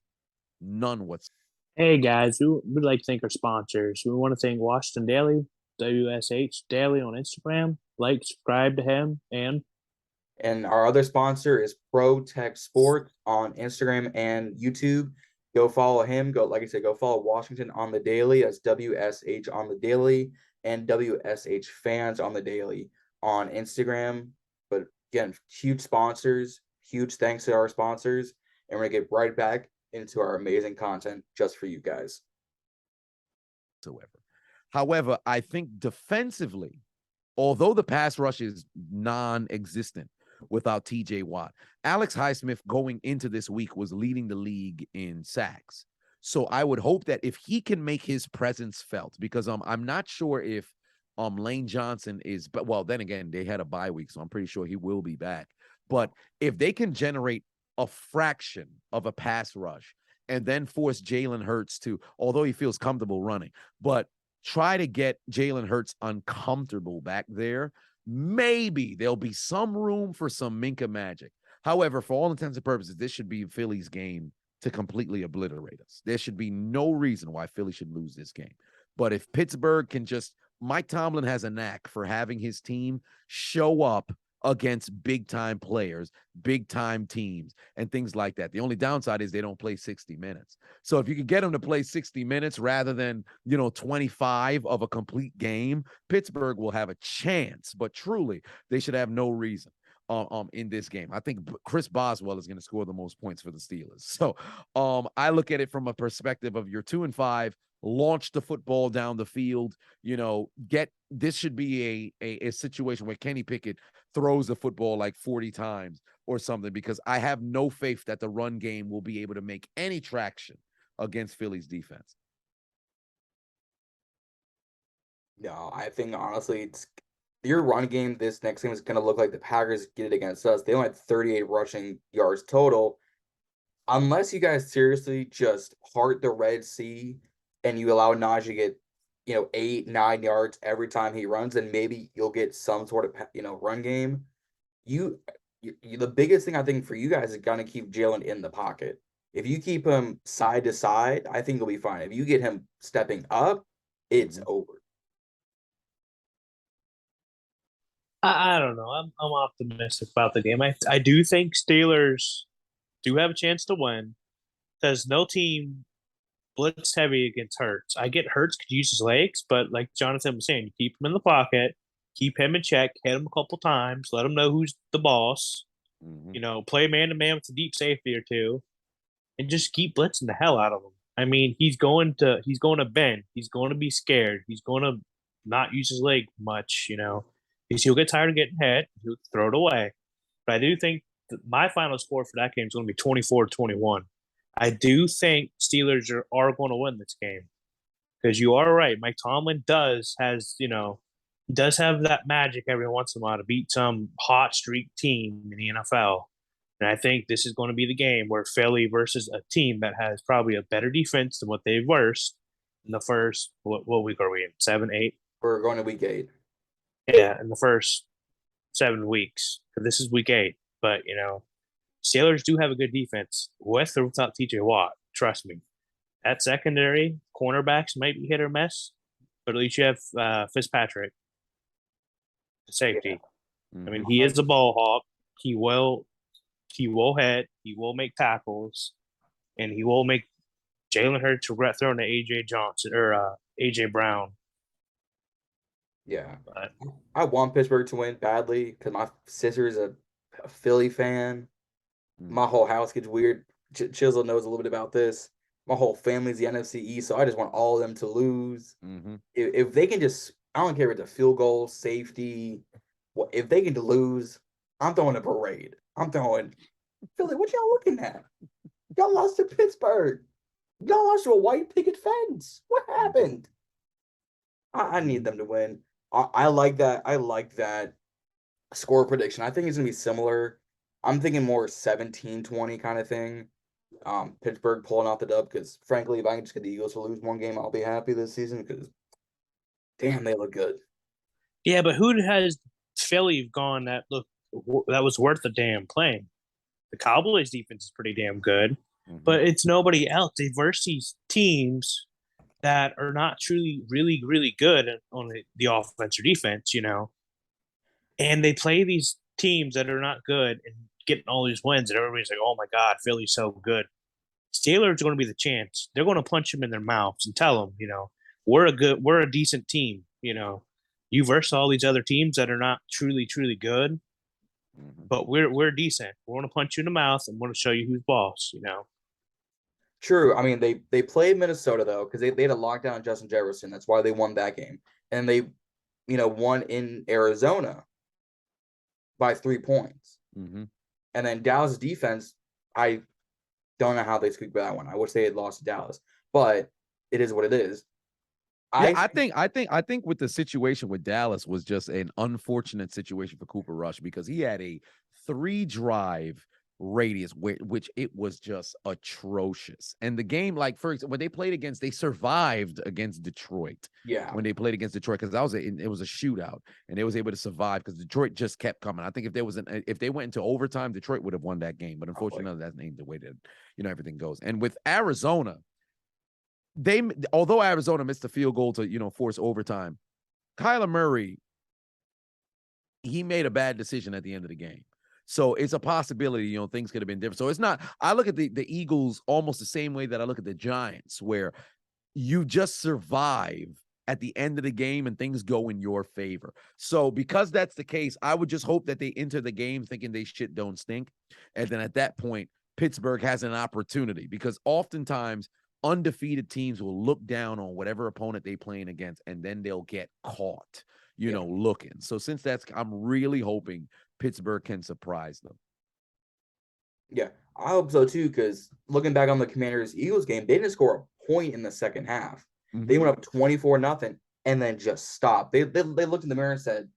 None whatsoever. Hey guys, we'd like to thank our sponsors. We want to thank Washington Daily, WSH Daily on Instagram. Like, subscribe to him, and our other sponsor is Pro Tech Sport on Instagram and YouTube. Go follow him. Like I said, go follow Washington on the Daily as WSH on the Daily and WSH Fans on the Daily on Instagram. But again, huge sponsors. Huge thanks to our sponsors. And we're going to get right back into our amazing content just for you guys. However, I think defensively, although the pass rush is non-existent without TJ Watt, Alex Highsmith going into this week was leading the league in sacks. So I would hope that if he can make his presence felt, because I'm not sure if Lane Johnson is, but well, then again, they had a bye week, so I'm pretty sure he will be back. But if they can generate a fraction of a pass rush and then force Jalen Hurts to, although he feels comfortable running, but try to get Jalen Hurts uncomfortable back there, maybe there'll be some room for some Minka magic. However, for all intents and purposes, this should be Philly's game to completely obliterate us. There should be no reason why Philly should lose this game. But if Pittsburgh can just, Mike Tomlin has a knack for having his team show up against big-time players, big-time teams, and things like that. The only downside is they don't play 60 minutes. So if you could get them to play 60 minutes rather than, 25 of a complete game, Pittsburgh will have a chance. But truly, they should have no reason in this game. I think Chris Boswell is going to score the most points for the Steelers. So I look at it from a perspective of you're 2-5, launch the football down the field, this should be a situation where Kenny Pickett throws the football like 40 times or something, because I have no faith that the run game will be able to make any traction against Philly's defense. No, I think honestly, it's your run game this next game is going to look like the Packers get it against us. They only had 38 rushing yards total. Unless you guys seriously just part the Red Sea and you allow Najee to get 8-9 yards every time he runs, and maybe you'll get some sort of run game. You the biggest thing I think for you guys is gonna keep Jalen in the pocket. If you keep him side to side, I think he'll be fine. If you get him stepping up, it's over. I don't know. I'm optimistic about the game. I do think Steelers do have a chance to win because no team blitz heavy against Hurts. I get Hurts could use his legs, but like Jonathan was saying, you keep him in the pocket, keep him in check, hit him a couple times, let him know who's the boss. Play man to man with a deep safety or two, and just keep blitzing the hell out of him. I mean, he's going to bend. He's going to be scared. He's going to not use his leg much. Because he'll get tired of getting hit. He'll throw it away. But I do think my final score for that game is going to be 24-21. I do think Steelers are going to win this game because you are right. Mike Tomlin does have that magic every once in a while to beat some hot streak team in the NFL. And I think this is going to be the game where Philly versus a team that has probably a better defense than what they've versed in the first, what week are we in? 7, 8? We're going to week 8. Yeah, in the first 7 weeks. This is week 8. But, Steelers do have a good defense with or without TJ Watt. Trust me. At secondary, cornerbacks might be hit or miss, but at least you have Fitzpatrick, the safety. Yeah. I mean, he is a ball hawk. He will hit. He will make tackles, and he will make Jalen Hurts regret throwing to AJ Johnson or AJ Brown. Yeah, But I want Pittsburgh to win badly because my sister is a Philly fan. My whole house gets weird. Chiseled knows a little bit about this. My whole family's the NFC East, so I just want all of them to lose. Mm-hmm. If they can just, I don't care if it's a field goal, safety, if they can lose, I'm throwing a parade. I'm throwing Philly. What y'all looking at? Y'all lost to Pittsburgh. Y'all lost to a white picket fence. What happened? I need them to win. I like that. I like that score prediction. I think it's gonna be similar. I'm thinking more 17-20 kind of thing. Pittsburgh pulling out the dub because frankly, if I can just get the Eagles to lose one game, I'll be happy this season because damn, they look good. Yeah, but who has Philly gone that was worth a damn playing? The Cowboys defense is pretty damn good, Mm-hmm. but it's nobody else. They verse these teams that are not truly really really good on the offense or defense, and they play these teams that are not good and getting all these wins, and everybody's like, "Oh my God, Philly's so good." Steelers are going to be the chance. They're going to punch them in their mouths and tell them, we're a decent team. You verse all these other teams that are not truly truly good, Mm-hmm. but we're decent. We're going to punch you in the mouth and we're going to show you who's boss. True. I mean, they played Minnesota though because they had a lockdown on Justin Jefferson. That's why they won that game, and they, won in Arizona by 3 points. Mm-hmm. And then Dallas defense, I don't know how they squeaked by that one. I wish they had lost to Dallas, but it is what it is. Yeah, I think with the situation with Dallas was just an unfortunate situation for Cooper Rush because he had a 3-drive radius which it was just atrocious. And the game, like for example, when they played against, they survived against Detroit. Yeah. When they played against Detroit, because it was a shootout and they was able to survive because Detroit just kept coming. I think if they went into overtime, Detroit would have won that game. But unfortunately, that's the way that everything goes. And with Arizona, although Arizona missed a field goal to force overtime, Kyler Murray, he made a bad decision at the end of the game. So it's a possibility, things could have been different. So it's not, I look at the Eagles almost the same way that I look at the Giants, where you just survive at the end of the game and things go in your favor. So because that's the case, I would just hope that they enter the game thinking they shit don't stink. And then at that point, Pittsburgh has an opportunity because oftentimes undefeated teams will look down on whatever opponent they playing against, and then they'll get caught, looking. So since I'm really hoping Pittsburgh can surprise them. Yeah, I hope so too, because looking back on the Commanders-Eagles game, they didn't score a point in the second half. Mm-hmm. They went up 24-0 and then just stopped. They looked in the mirror and said,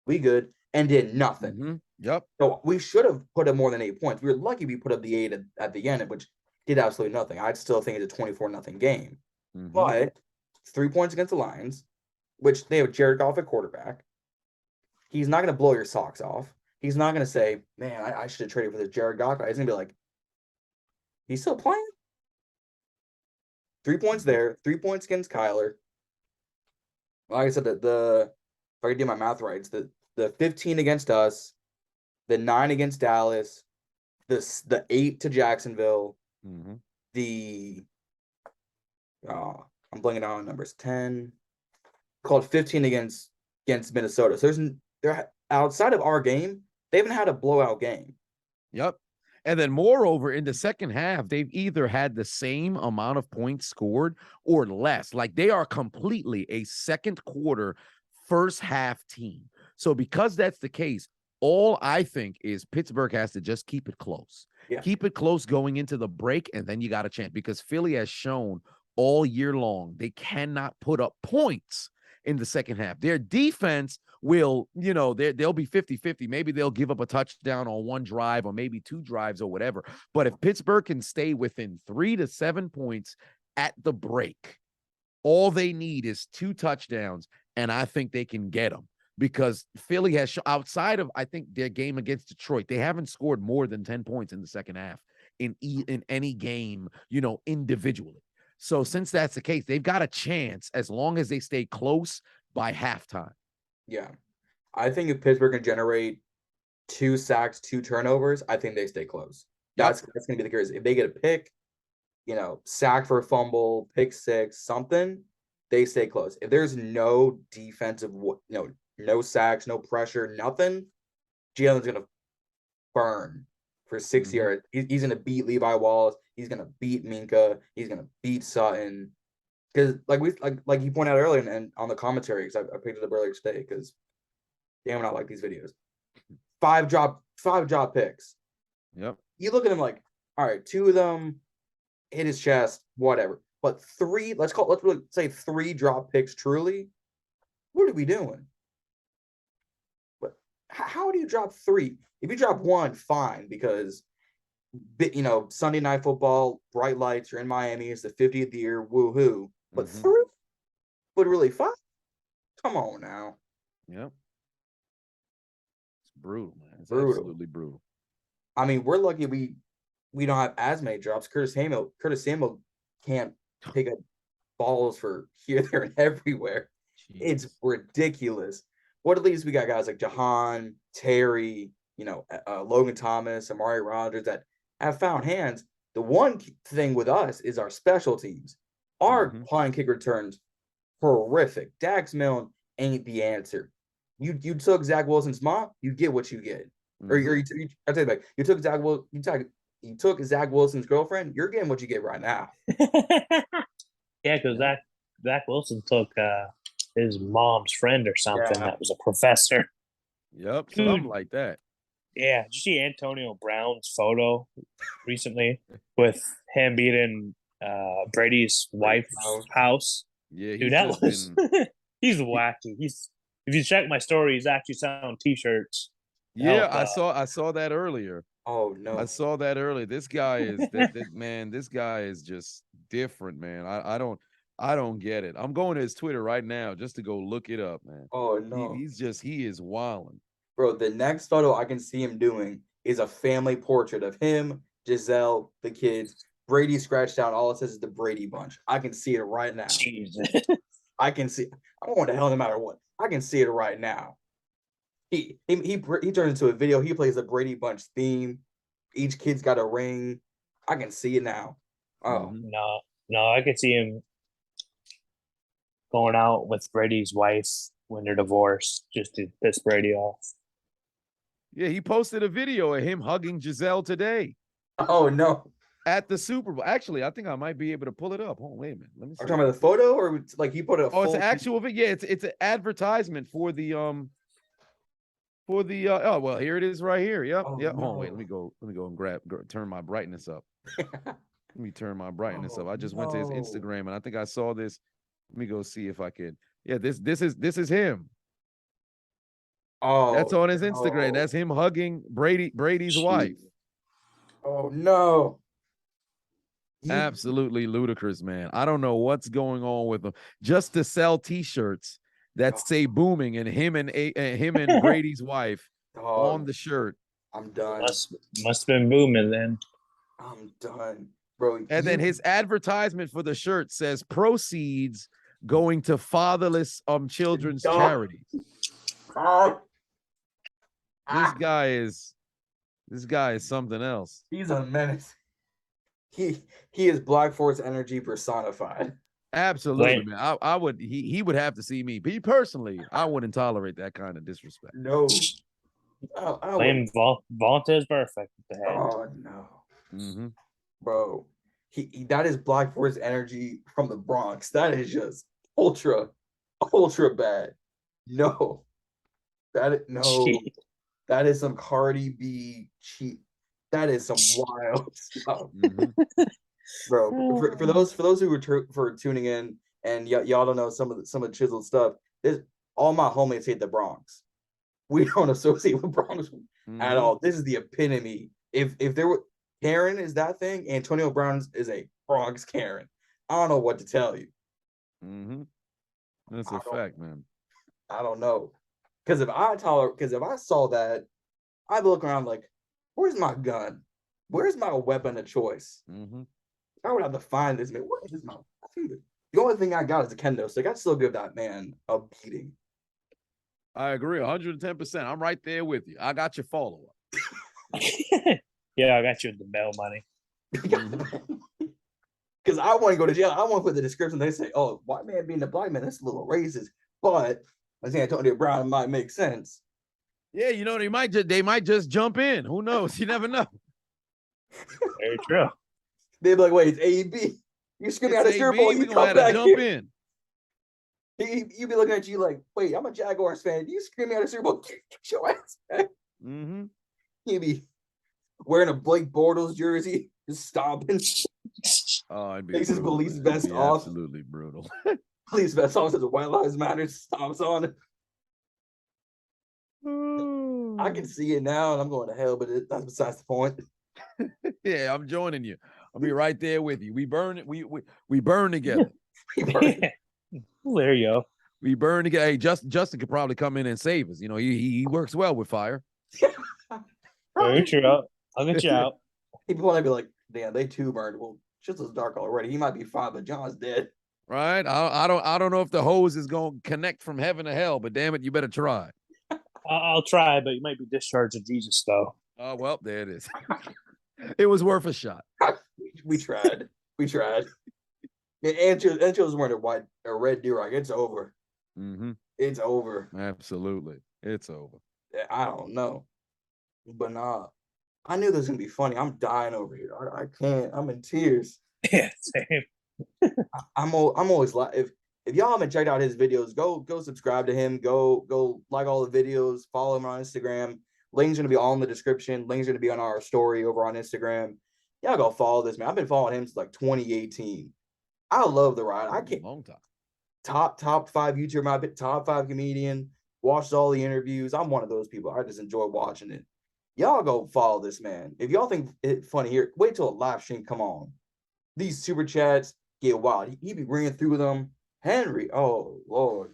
we good, and did nothing. Mm-hmm. Yep. So we should have put up more than 8 points. We were lucky we put up the 8 at the end, which did absolutely nothing. I'd still think it's a 24-0 game. Mm-hmm. But 3 points against the Lions, which they have Jared Goff at quarterback. He's not going to blow your socks off. He's not going to say, man, I should have traded for this Jared Goff guy. He's going to be like, he's still playing? 3 points there, 3 points against Kyler. Like I said, if I could do my math right, it's the 15 against us, the 9 against Dallas, the 8 to Jacksonville, mm-hmm. I'm blanking out on numbers, 10, called 15 against Minnesota. So they're outside of our game, they haven't had a blowout game. Yep. And then moreover, in the second half, they've either had the same amount of points scored or less. Like they are completely a second quarter, first half team. So because that's the case, all I think is Pittsburgh has to just keep it close. Yeah. Keep it close going into the break, and then you got a chance because Philly has shown all year long they cannot put up points in the second half. Their defense will, they'll be 50-50. Maybe they'll give up a touchdown on one drive or maybe 2 drives or whatever. But if Pittsburgh can stay within 3 to 7 points at the break, all they need is 2 touchdowns, and I think they can get them. Because Philly has, outside of, I think, their game against Detroit, they haven't scored more than 10 points in the second half in any game, individually. So since that's the case, they've got a chance as long as they stay close by halftime. Yeah. I think if Pittsburgh can generate 2 sacks, 2 turnovers, I think they stay close. That's going to be the case. If they get a pick, sack for a fumble, pick 6, something, they stay close. If there's no defensive, no sacks, no pressure, nothing, Jalen's going to burn for 60 yards. He's going to beat Levi Wallace. He's going to beat Minka. He's going to beat Sutton. Because like you pointed out earlier and on the commentary, because I picked it up earlier today, because damn, I like these videos. Five drop picks. Yep. You look at him like, all right, 2 of them hit his chest, whatever. But 3, let's really say 3 drop picks truly. What are we doing? But how do you drop 3? If you drop 1, fine, because Sunday Night Football, bright lights, you're in Miami, it's the 50th year, woohoo. But 3, but really 5? Come on now. Yep. It's brutal, man. It's Brutal. absolutely brutal. I mean, we're lucky we don't have as many drops. Curtis Samuel can't pick up balls for here, there, and everywhere. Jeez. It's ridiculous. What at least we got guys like Jahan, Terry, Logan Thomas, Amari Rogers that have found hands. The one thing with us is our special teams. Our punt kick returns horrific. Dax Milne ain't the answer. You took Zach Wilson's mom, you get what you get. Or I take it back. You took Zach Wilson's girlfriend, you're getting what you get right now. Yeah, because Zach Wilson took his mom's friend or something that was a professor. Yep, something like that. Yeah, did you see Antonio Brown's photo recently with him beating Brady's wife's house? Yeah, dude, that was he's wacky. If you check my story, he's actually selling T-shirts. Yeah, I saw that earlier. Oh no, I saw that earlier. This guy is man. This guy is just different, man. I don't get it. I'm going to his Twitter right now just to go look it up, man. Oh no, he is wilding. Bro, the next photo I can see him doing is a family portrait of him, Giselle, the kids. Brady scratched out. All it says is the Brady Bunch. I can see it right now. Jesus. I can see. I don't want to hell no matter what. I can see it right now. He turns into a video. He plays the Brady Bunch theme. Each kid's got a ring. I can see it now. Oh no, I could see him going out with Brady's wife when they're divorced, just to piss Brady off. Yeah, he posted a video of him hugging Giselle today. Oh no! At the Super Bowl. Actually, I think I might be able to pull it up. Hold on, wait a minute. Let me see. Are you talking about the photo, or like he put it? Oh, it's an actual video. Yeah, it's an advertisement for the oh well, here it is right here. Yep. Oh, yep. No. Hold on, wait. Let me go and turn my brightness up. Let me turn my brightness up. I just went to his Instagram and I think I saw this. Let me go see if I can. Yeah, this is him. Oh, that's on his Instagram. That's him hugging Brady's wife. Oh no. Absolutely ludicrous, man. I don't know what's going on with him. Just to sell T-shirts that say "booming" and him and Brady's wife on the shirt. I'm done. Must have been booming then. I'm done, bro. And then his advertisement for the shirt says proceeds going to fatherless children's charities. This guy is something else. He's a menace. He is Black Force energy personified. Absolutely, man. I would he would have to see me. Me personally, I wouldn't tolerate that kind of disrespect. No. Playing Vontaze perfect. Oh no. Bro. That is Black Force energy from the Bronx. That is just ultra bad. No. That is some Cardi B cheat. That is some wild stuff. Bro, for those who were tuning in and y'all don't know some of the chiseled stuff, all my homies hate the Bronx. We don't associate with Bronx at all. This is the epitome. If there were Karen is that thing, Antonio Brown is a Bronx Karen. I don't know what to tell you. That's a fact, man. I don't know. Because if I saw that, I'd look around like, where's my gun? Where's my weapon of choice? I would have to find this man. What is my? The only thing I got is a kendo stick. I'd still give that man a beating. I agree, 110%. I'm right there with you. I got your follow-up. Yeah, I got you the bail money. Because I want to go to jail. I want to put the description. They say, "Oh, white man being a black man, that's a little racist." But I think Antonio Brown might make sense. Yeah, they might just jump in. Who knows? You never know. Very true. They'd be like, wait, it's A.B. You screaming out It's of Super AB. Bowl, We you gonna come have to back jump here. in. You'd be looking at you like, wait, I'm a Jaguars fan. You screaming out of Super Bowl, get your ass back. Mm-hmm. He'd be wearing a Blake Bortles jersey, just stomping. Oh, it'd be Takes his brutal, police man. vest It'd be off. absolutely brutal. Police vest on, says White Lives Matter, stomps on it. I can see it now, and I'm going to hell, but that's besides the point. Yeah, I'm joining you. I'll be right there with you. We burn it. We burn together. There you go. We burn together. Hey, Justin could probably come in and save us. You know, he works well with fire. Very true. I'll get you out. People want to be like, damn, they too burned. Well, just as dark already. He might be fine, but John's dead. Right? I don't know if the hose is gonna connect from heaven to hell, but damn it, you better try. I'll try, but you might be discharged of Jesus, though. Oh well, there it is. It was worth a shot. We tried. We tried. And Ancho's wearing a red do-rag. It's over. Mm-hmm. It's over. Absolutely. It's over. I don't know. But nah. I knew this was gonna be funny. I'm dying over here. I can't. I'm in tears. Yeah, same. I'm always like, if y'all haven't checked out his videos, go subscribe to him. Go like all the videos. Follow him on Instagram. Links gonna be all in the description. Links gonna be on our story over on Instagram. Y'all go follow this man. I've been following him since like 2018. I love the ride. I can't. Long time. Top 5 YouTuber, my top 5 comedian. Watched all the interviews. I'm one of those people. I just enjoy watching it. Y'all go follow this man. If y'all think it funny here, wait till a live stream come on. These super chats get wild. He be ringing through them. Henry, oh Lord,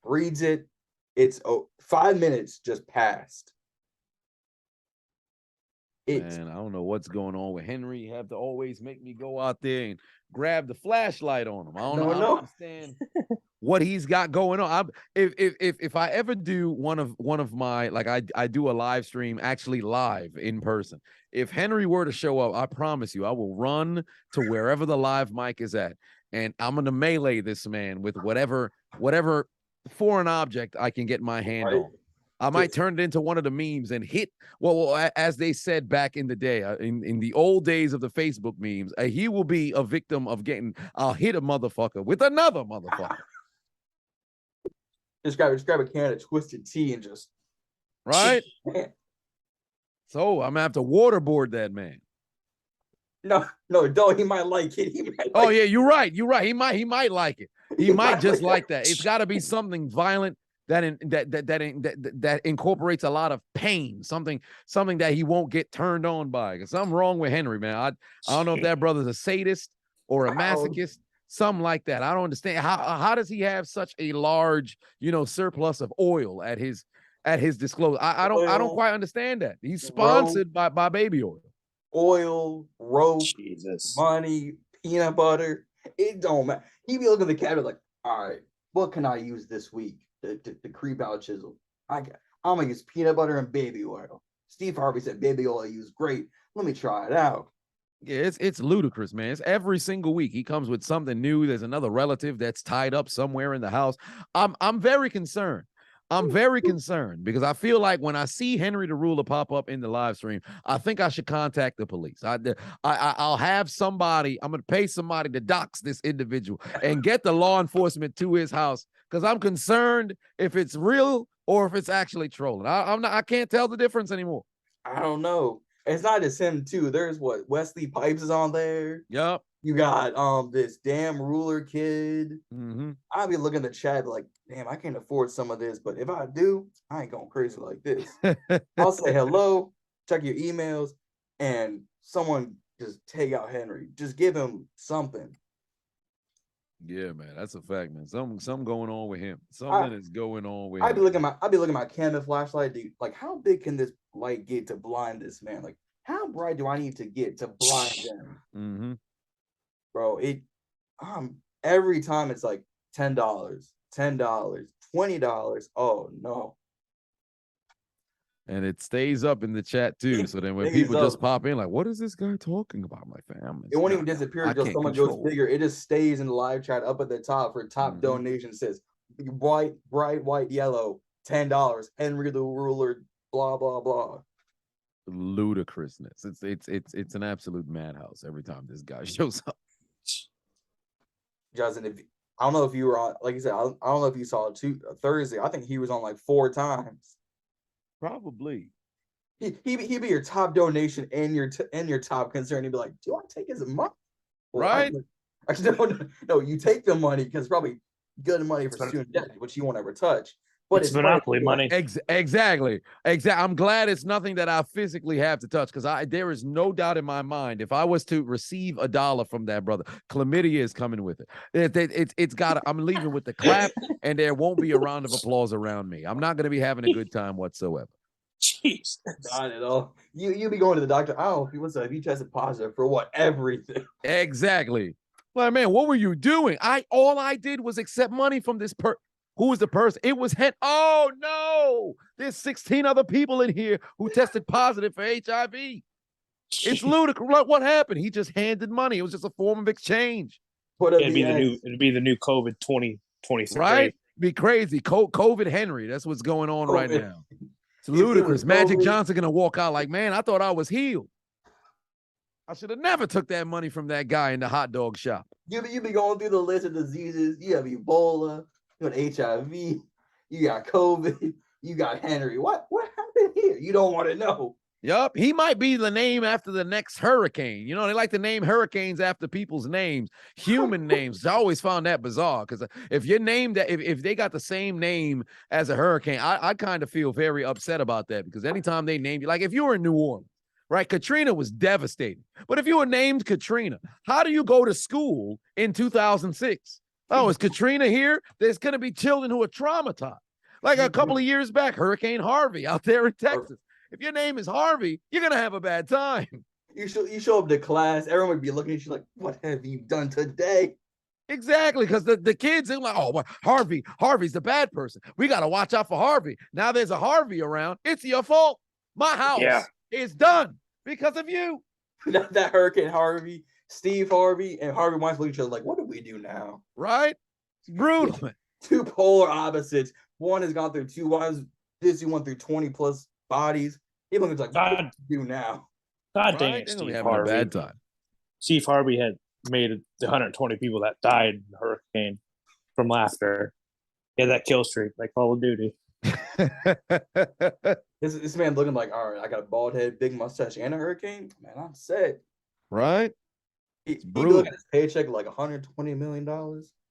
reads it. It's 5 minutes just passed. Man, I don't know what's going on with Henry. You have to always make me go out there and grab the flashlight on him. I don't understand what he's got going on. If I ever do one of my, like I do a live stream actually live in person. If Henry were to show up, I promise you, I will run to wherever the live mic is at, and I'm gonna melee this man with whatever foreign object I can get my hand on. I might turn it into one of the memes and hit, well, as they said back in the day, in the old days of the Facebook memes, he will be a victim of I'll hit a motherfucker with another motherfucker. Just grab a can of Twisted Tea and just. Right? So I'm going to have to waterboard that man. No, don't. He might like it. Yeah, you're right. You're right. He might like it. He might just like that. It's got to be something violent that incorporates a lot of pain, something that he won't get turned on by. Because something wrong with Henry, man. I don't know if that brother's a sadist or a masochist, something like that. I don't understand. How does he have such a large, surplus of oil at his disclosure? I don't quite understand that. He's sponsored by baby oil. Oil, rope, Jesus, money, peanut butter. It don't matter. He be looking at the cabinet like, all right, what can I use this week to creep out Chiseled? I'm gonna use peanut butter and baby oil. Steve Harvey said baby oil I use great. Let me try it out. Yeah, it's ludicrous, man. It's every single week he comes with something new. There's another relative that's tied up somewhere in the house. I'm very concerned. I'm very concerned because I feel like when I see Henry the Ruler pop up in the live stream, I think I should contact the police. I'll have somebody, I'm going to pay somebody to dox this individual and get the law enforcement to his house because I'm concerned if it's real or if it's actually trolling. I can't tell the difference anymore. I don't know. It's not just him too. There's Wesley Pipes is on there. Yep. You got this damn Ruler kid. I'll be looking at the chat like, damn, I can't afford some of this, but if I do, I ain't going crazy like this. I'll say hello, check your emails, and someone just take out Henry. Just give him something. Yeah, man, that's a fact, man. Something going on with him. Something is going on with him. I'd be looking at my Canon flashlight, dude. Like, how big can this light get to blind this man? Like, how bright do I need to get to blind them? Bro, every time it's like $10, $20. Oh no. And it stays up in the chat too. So then when people just pop in, like, what is this guy talking about? My family. It won't even disappear until someone goes bigger. It just stays in the live chat up at the top for top donation. Says bright white yellow, $10. Henry the Ruler, blah blah blah. ludicrousness. It's an absolute madhouse every time this guy shows up. Justin, I don't know if you were on, like you said, I don't know if you saw it Thursday. I think he was on like 4 times. Probably. He'd be your top donation and your top concern. He'd be like, "Do I take his money?" Well, Right? Actually, no. You take the money because it's probably good money for student debt, which you won't ever touch. But it's monopoly money. Exactly. I'm glad it's nothing that I physically have to touch, because there is no doubt in my mind, if I was to receive $1 from that brother, chlamydia is coming with it. It's got. I'm leaving with the clap, and there won't be a round of applause around me. I'm not going to be having a good time whatsoever. Jeez. Not at all. You be going to the doctor. I don't know if you tested positive for what, everything. Exactly. Well, man, what were you doing? All I did was accept money from this Who was the person? It was Oh no! There's 16 other people in here who tested positive for HIV. It's ludicrous. What happened? He just handed money. It was just a form of exchange. It'd be the new COVID 2023. Right? Be crazy. COVID Henry. That's what's going on right now. It's ludicrous. Magic Johnson gonna walk out like, man, I thought I was healed. I should have never took that money from that guy in the hot dog shop. You be going through the list of diseases. You have Ebola, you got HIV, you got COVID, you got Henry. What happened here? You don't want to know. Yup, he might be the name after the next hurricane. You know, they like to name hurricanes after people's names, human names. I always found that bizarre, because if you're named that, if they got the same name as a hurricane, I kind of feel very upset about that, because anytime they name you, like if you were in New Orleans, right? Katrina was devastating. But if you were named Katrina, how do you go to school in 2006? Oh, is Katrina here? There's going to be children who are traumatized. Like a couple of years back, Hurricane Harvey out there in Texas. If your name is Harvey, you're going to have a bad time. You show up to class, everyone would be looking at you like, what have you done today? Exactly, because the kids are like, oh, well, Harvey's the bad person. We got to watch out for Harvey. Now there's a Harvey around. It's your fault. My house is done because of you. That Hurricane Harvey, Steve Harvey, and Harvey Weinstein look at each other like, what do we do now? Right? It's brutal. Two polar opposites. One has gone through one through 20 plus bodies. He looks like, what do we do now? God dang it, Steve Harvey. A bad time. Steve Harvey had made the 120 people that died in the hurricane from laughter. He had that kill streak like Call of Duty. This man looking like, all right, I got a bald head, big mustache, and a hurricane. Man, I'm set. Right? He look at his paycheck like $120 million.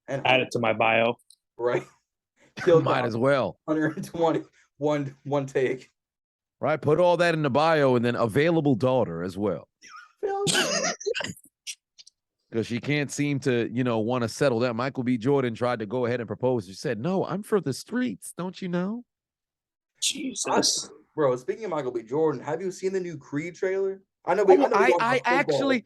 And add it to my bio. Right. Might as well. 120, one take. Right. Put all that in the bio, and then available daughter as well. Because she can't seem to, want to settle down. Michael B. Jordan tried to go ahead and propose. She said, no, I'm for the streets. Don't you know? Jesus. Bro, speaking of Michael B. Jordan, have you seen the new Creed trailer? I know. I actually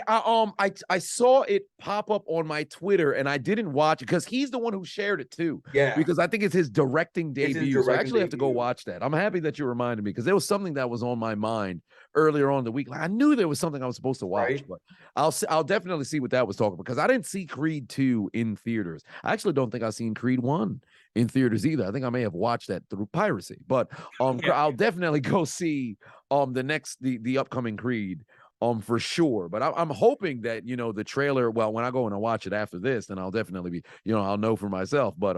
I saw it pop up on my Twitter, and I didn't watch it because he's the one who shared it too. Yeah, because I think it's his directing debut. So I actually have to go watch that. I'm happy that you reminded me, because there was something that was on my mind earlier on in the week. Like, I knew there was something I was supposed to watch, but I'll definitely see what that was talking about, because I didn't see Creed 2 in theaters. I actually don't think I've seen Creed 1 in theaters either. I think I may have watched that through piracy, but I'll definitely go see the upcoming Creed for sure. But I'm hoping that the trailer, well, when I go in and watch it after this, then I'll definitely be, I'll know for myself. But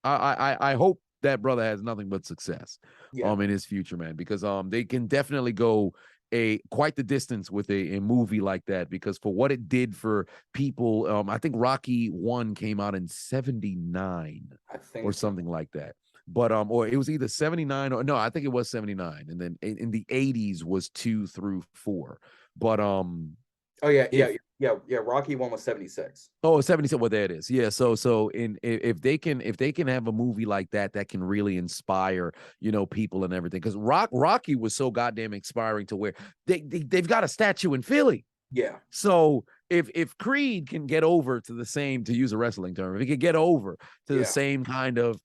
I hope that brother has nothing but success in his future, man, because they can definitely go quite the distance with a movie like that, because for what it did for people, I think Rocky 1 came out in 79 or something like that. But or it was either 79 or no, I think it was 79, and then in the 80s was 2 through 4. But Rocky 1 was 76. Oh, 76. Well, there it is. Yeah. So if they can have a movie like that can really inspire people and everything, because Rocky was so goddamn inspiring to where they've got a statue in Philly. Yeah. So if Creed can get over to the same, to use a wrestling term, if he could get over to the same kind of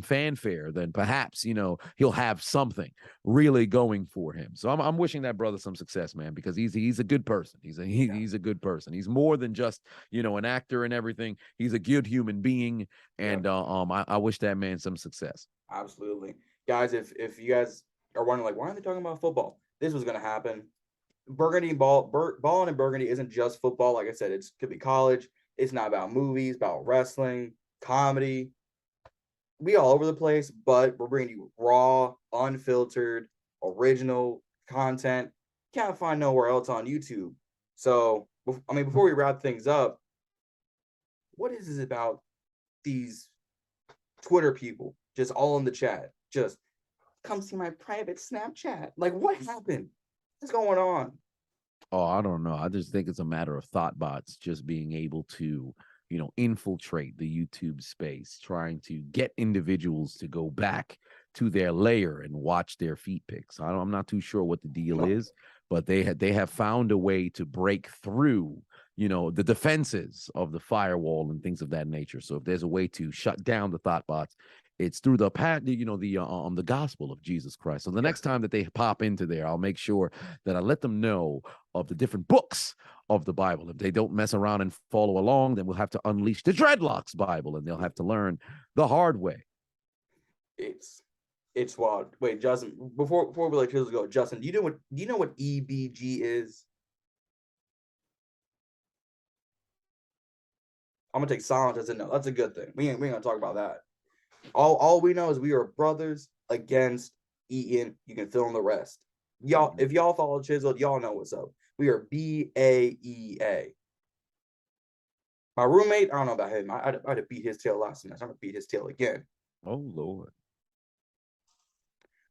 fanfare, then perhaps he'll have something really going for him. So I'm wishing that brother some success, man, because he's a good person. He's a good person. He's more than just an actor and everything. He's a good human being, and I wish that man some success. Absolutely, guys. If you guys are wondering, like, why aren't they talking about football? This was going to happen. Ballin and Burgundy isn't just football. Like I said, it could be college. It's not about movies, about wrestling, comedy. We all over the place, but we're bringing you raw, unfiltered, original content. Can't find nowhere else on YouTube. So, I mean, before we wrap things up, what is this about these Twitter people just all in the chat? Just come see my private Snapchat. Like, what happened? What's going on? Oh, I don't know. I just think it's a matter of thought bots just being able to, infiltrate the YouTube space, trying to get individuals to go back to their layer and watch their feet pics. I'm not too sure what the deal is, but they have found a way to break through, the defenses of the firewall and things of that nature. So if there's a way to shut down the thought bots, it's through the gospel of Jesus Christ. So the next time that they pop into there, I'll make sure that I let them know of the different books of the Bible. If they don't mess around and follow along, then we'll have to unleash the Dreadlocks Bible, and they'll have to learn the hard way. It's wild. Wait, Justin, before we let Chiseled go, Justin, do you know what EBG is? I'm gonna take silence as a no. That's a good thing. We ain't gonna talk about that. All we know is we are brothers against Eaton. You can fill in the rest. Y'all, if y'all follow Chiseled, y'all know what's up. We are BAEA. My roommate, I don't know about him. I'd have beat his tail last semester. I'm gonna beat his tail again. Oh Lord.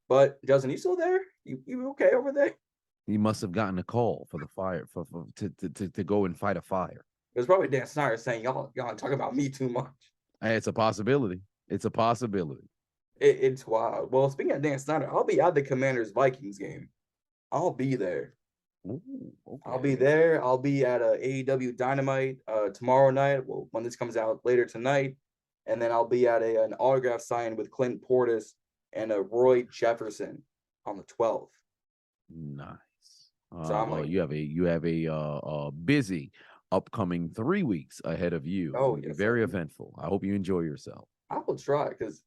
But Justin, you still there? You okay over there? He must have gotten a call for the fire to go and fight a fire. It was probably Dan Snyder saying y'all talk about me too much. Hey, it's a possibility. It's a possibility. It's wild. Well, speaking of Dan Snyder, I'll be at the Commanders Vikings game. I'll be there. Ooh, okay. I'll be there. I'll be at AEW Dynamite tomorrow night. Well, when this comes out later tonight, and then I'll be at an autograph sign with Clint Portis and Roy Jefferson on the 12th. Nice. So I'm well, you have a busy upcoming 3 weeks ahead of you. Oh, yes, very eventful. I hope you enjoy yourself. I will try because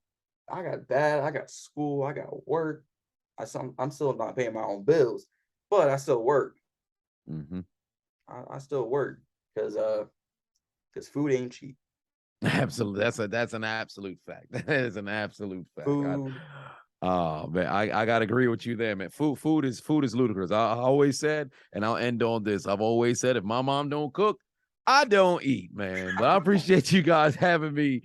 I got school, I got work. I'm still not paying my own bills, but I still work. Mm-hmm. I still work because food ain't cheap. Absolutely, that's an absolute fact. That is an absolute fact. Food. Man, I gotta agree with you there, man. Food is ludicrous. I always said, and I'll end on this. I've always said, if my mom don't cook, I don't eat, man. But I appreciate you guys having me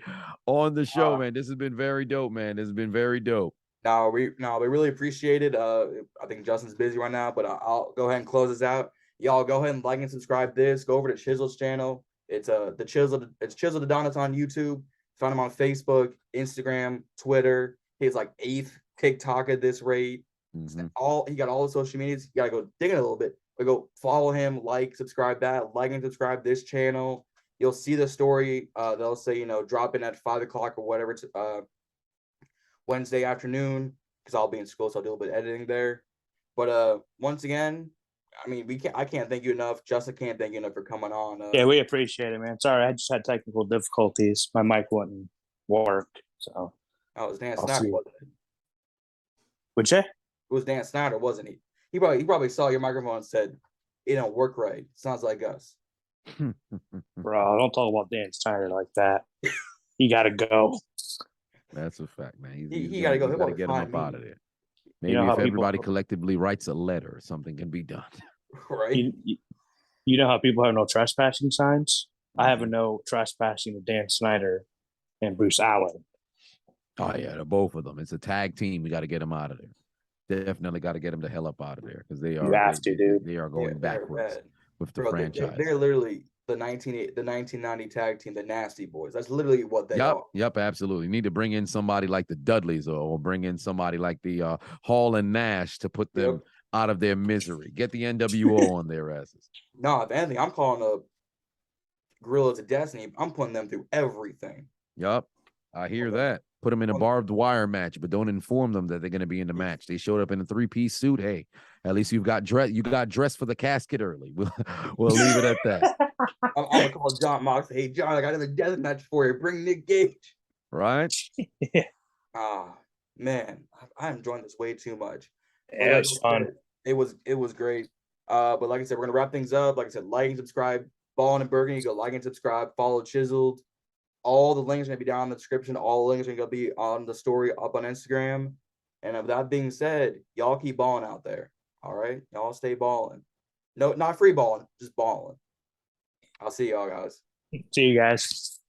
on the show, man. This has been very dope, man. This has been very dope. No, we really appreciate it. I think Justin's busy right now, but I'll go ahead and close this out. Y'all go ahead and like and subscribe this. Go over to Chiseled's channel. It's Chiseled Adonis on YouTube. Find him on Facebook, Instagram, Twitter. He's like 8th TikTok at this rate. Mm-hmm. He got all the social medias. You gotta go dig it a little bit. But go follow him, subscribe like and subscribe this channel. You'll see the story. They'll say, drop in at 5 o'clock or whatever Wednesday afternoon, because I'll be in school, so I'll do a little bit of editing there. But once again, I mean, I can't thank you enough. Justin can't thank you enough for coming on. Yeah, we appreciate it, man. Sorry, I just had technical difficulties. My mic wouldn't work, so. Oh, it was Dan Snyder, wasn't it? Would you? It was Dan Snyder, wasn't he? He probably saw your microphone and said, "It don't work right. Sounds like us." Bro, don't talk about Dan Snyder like that. He got to go. That's a fact, man. He got to go. Got to get him up out of there. Maybe if everybody collectively writes a letter, something can be done. Right. You know how people have no trespassing signs? I have a no trespassing with Dan Snyder and Bruce Allen. Oh, yeah, they're both of them. It's a tag team. We got to get them out of there. Definitely got to get them the hell up out of there, because they are. You have to, dude. They are going backwards with the franchise. They're literally the 1990 tag team, the Nasty Boys. That's literally what they are. Yep, absolutely. You need to bring in somebody like the Dudleys or bring in somebody like the Hall and Nash to put them out of their misery. Get the NWO on their asses. No, if anything, I'm calling up Gorillas of Destiny. I'm putting them through everything. Yep, I hear that. Put them in a barbed wire match, but don't inform them that they're going to be in the match. They showed up in a 3-piece suit. Hey, at least you got dressed for the casket early. We'll leave it at that. I'm gonna call John Mox. Hey, John, I got another death match for you. Bring Nick Gage. Right? Man, I'm enjoying this way too much. But Yeah, like it's I fun. said, it was great. But like I said, we're gonna wrap things up. Like I said, like and subscribe. Ballin and Burgundy, go like and subscribe. Follow Chiseled. All the links are gonna be down in the description. All the links are gonna be on the story up on Instagram. And with that being said, y'all keep balling out there. All right, y'all stay balling. No, not free balling, just balling. I'll see y'all guys. See you guys.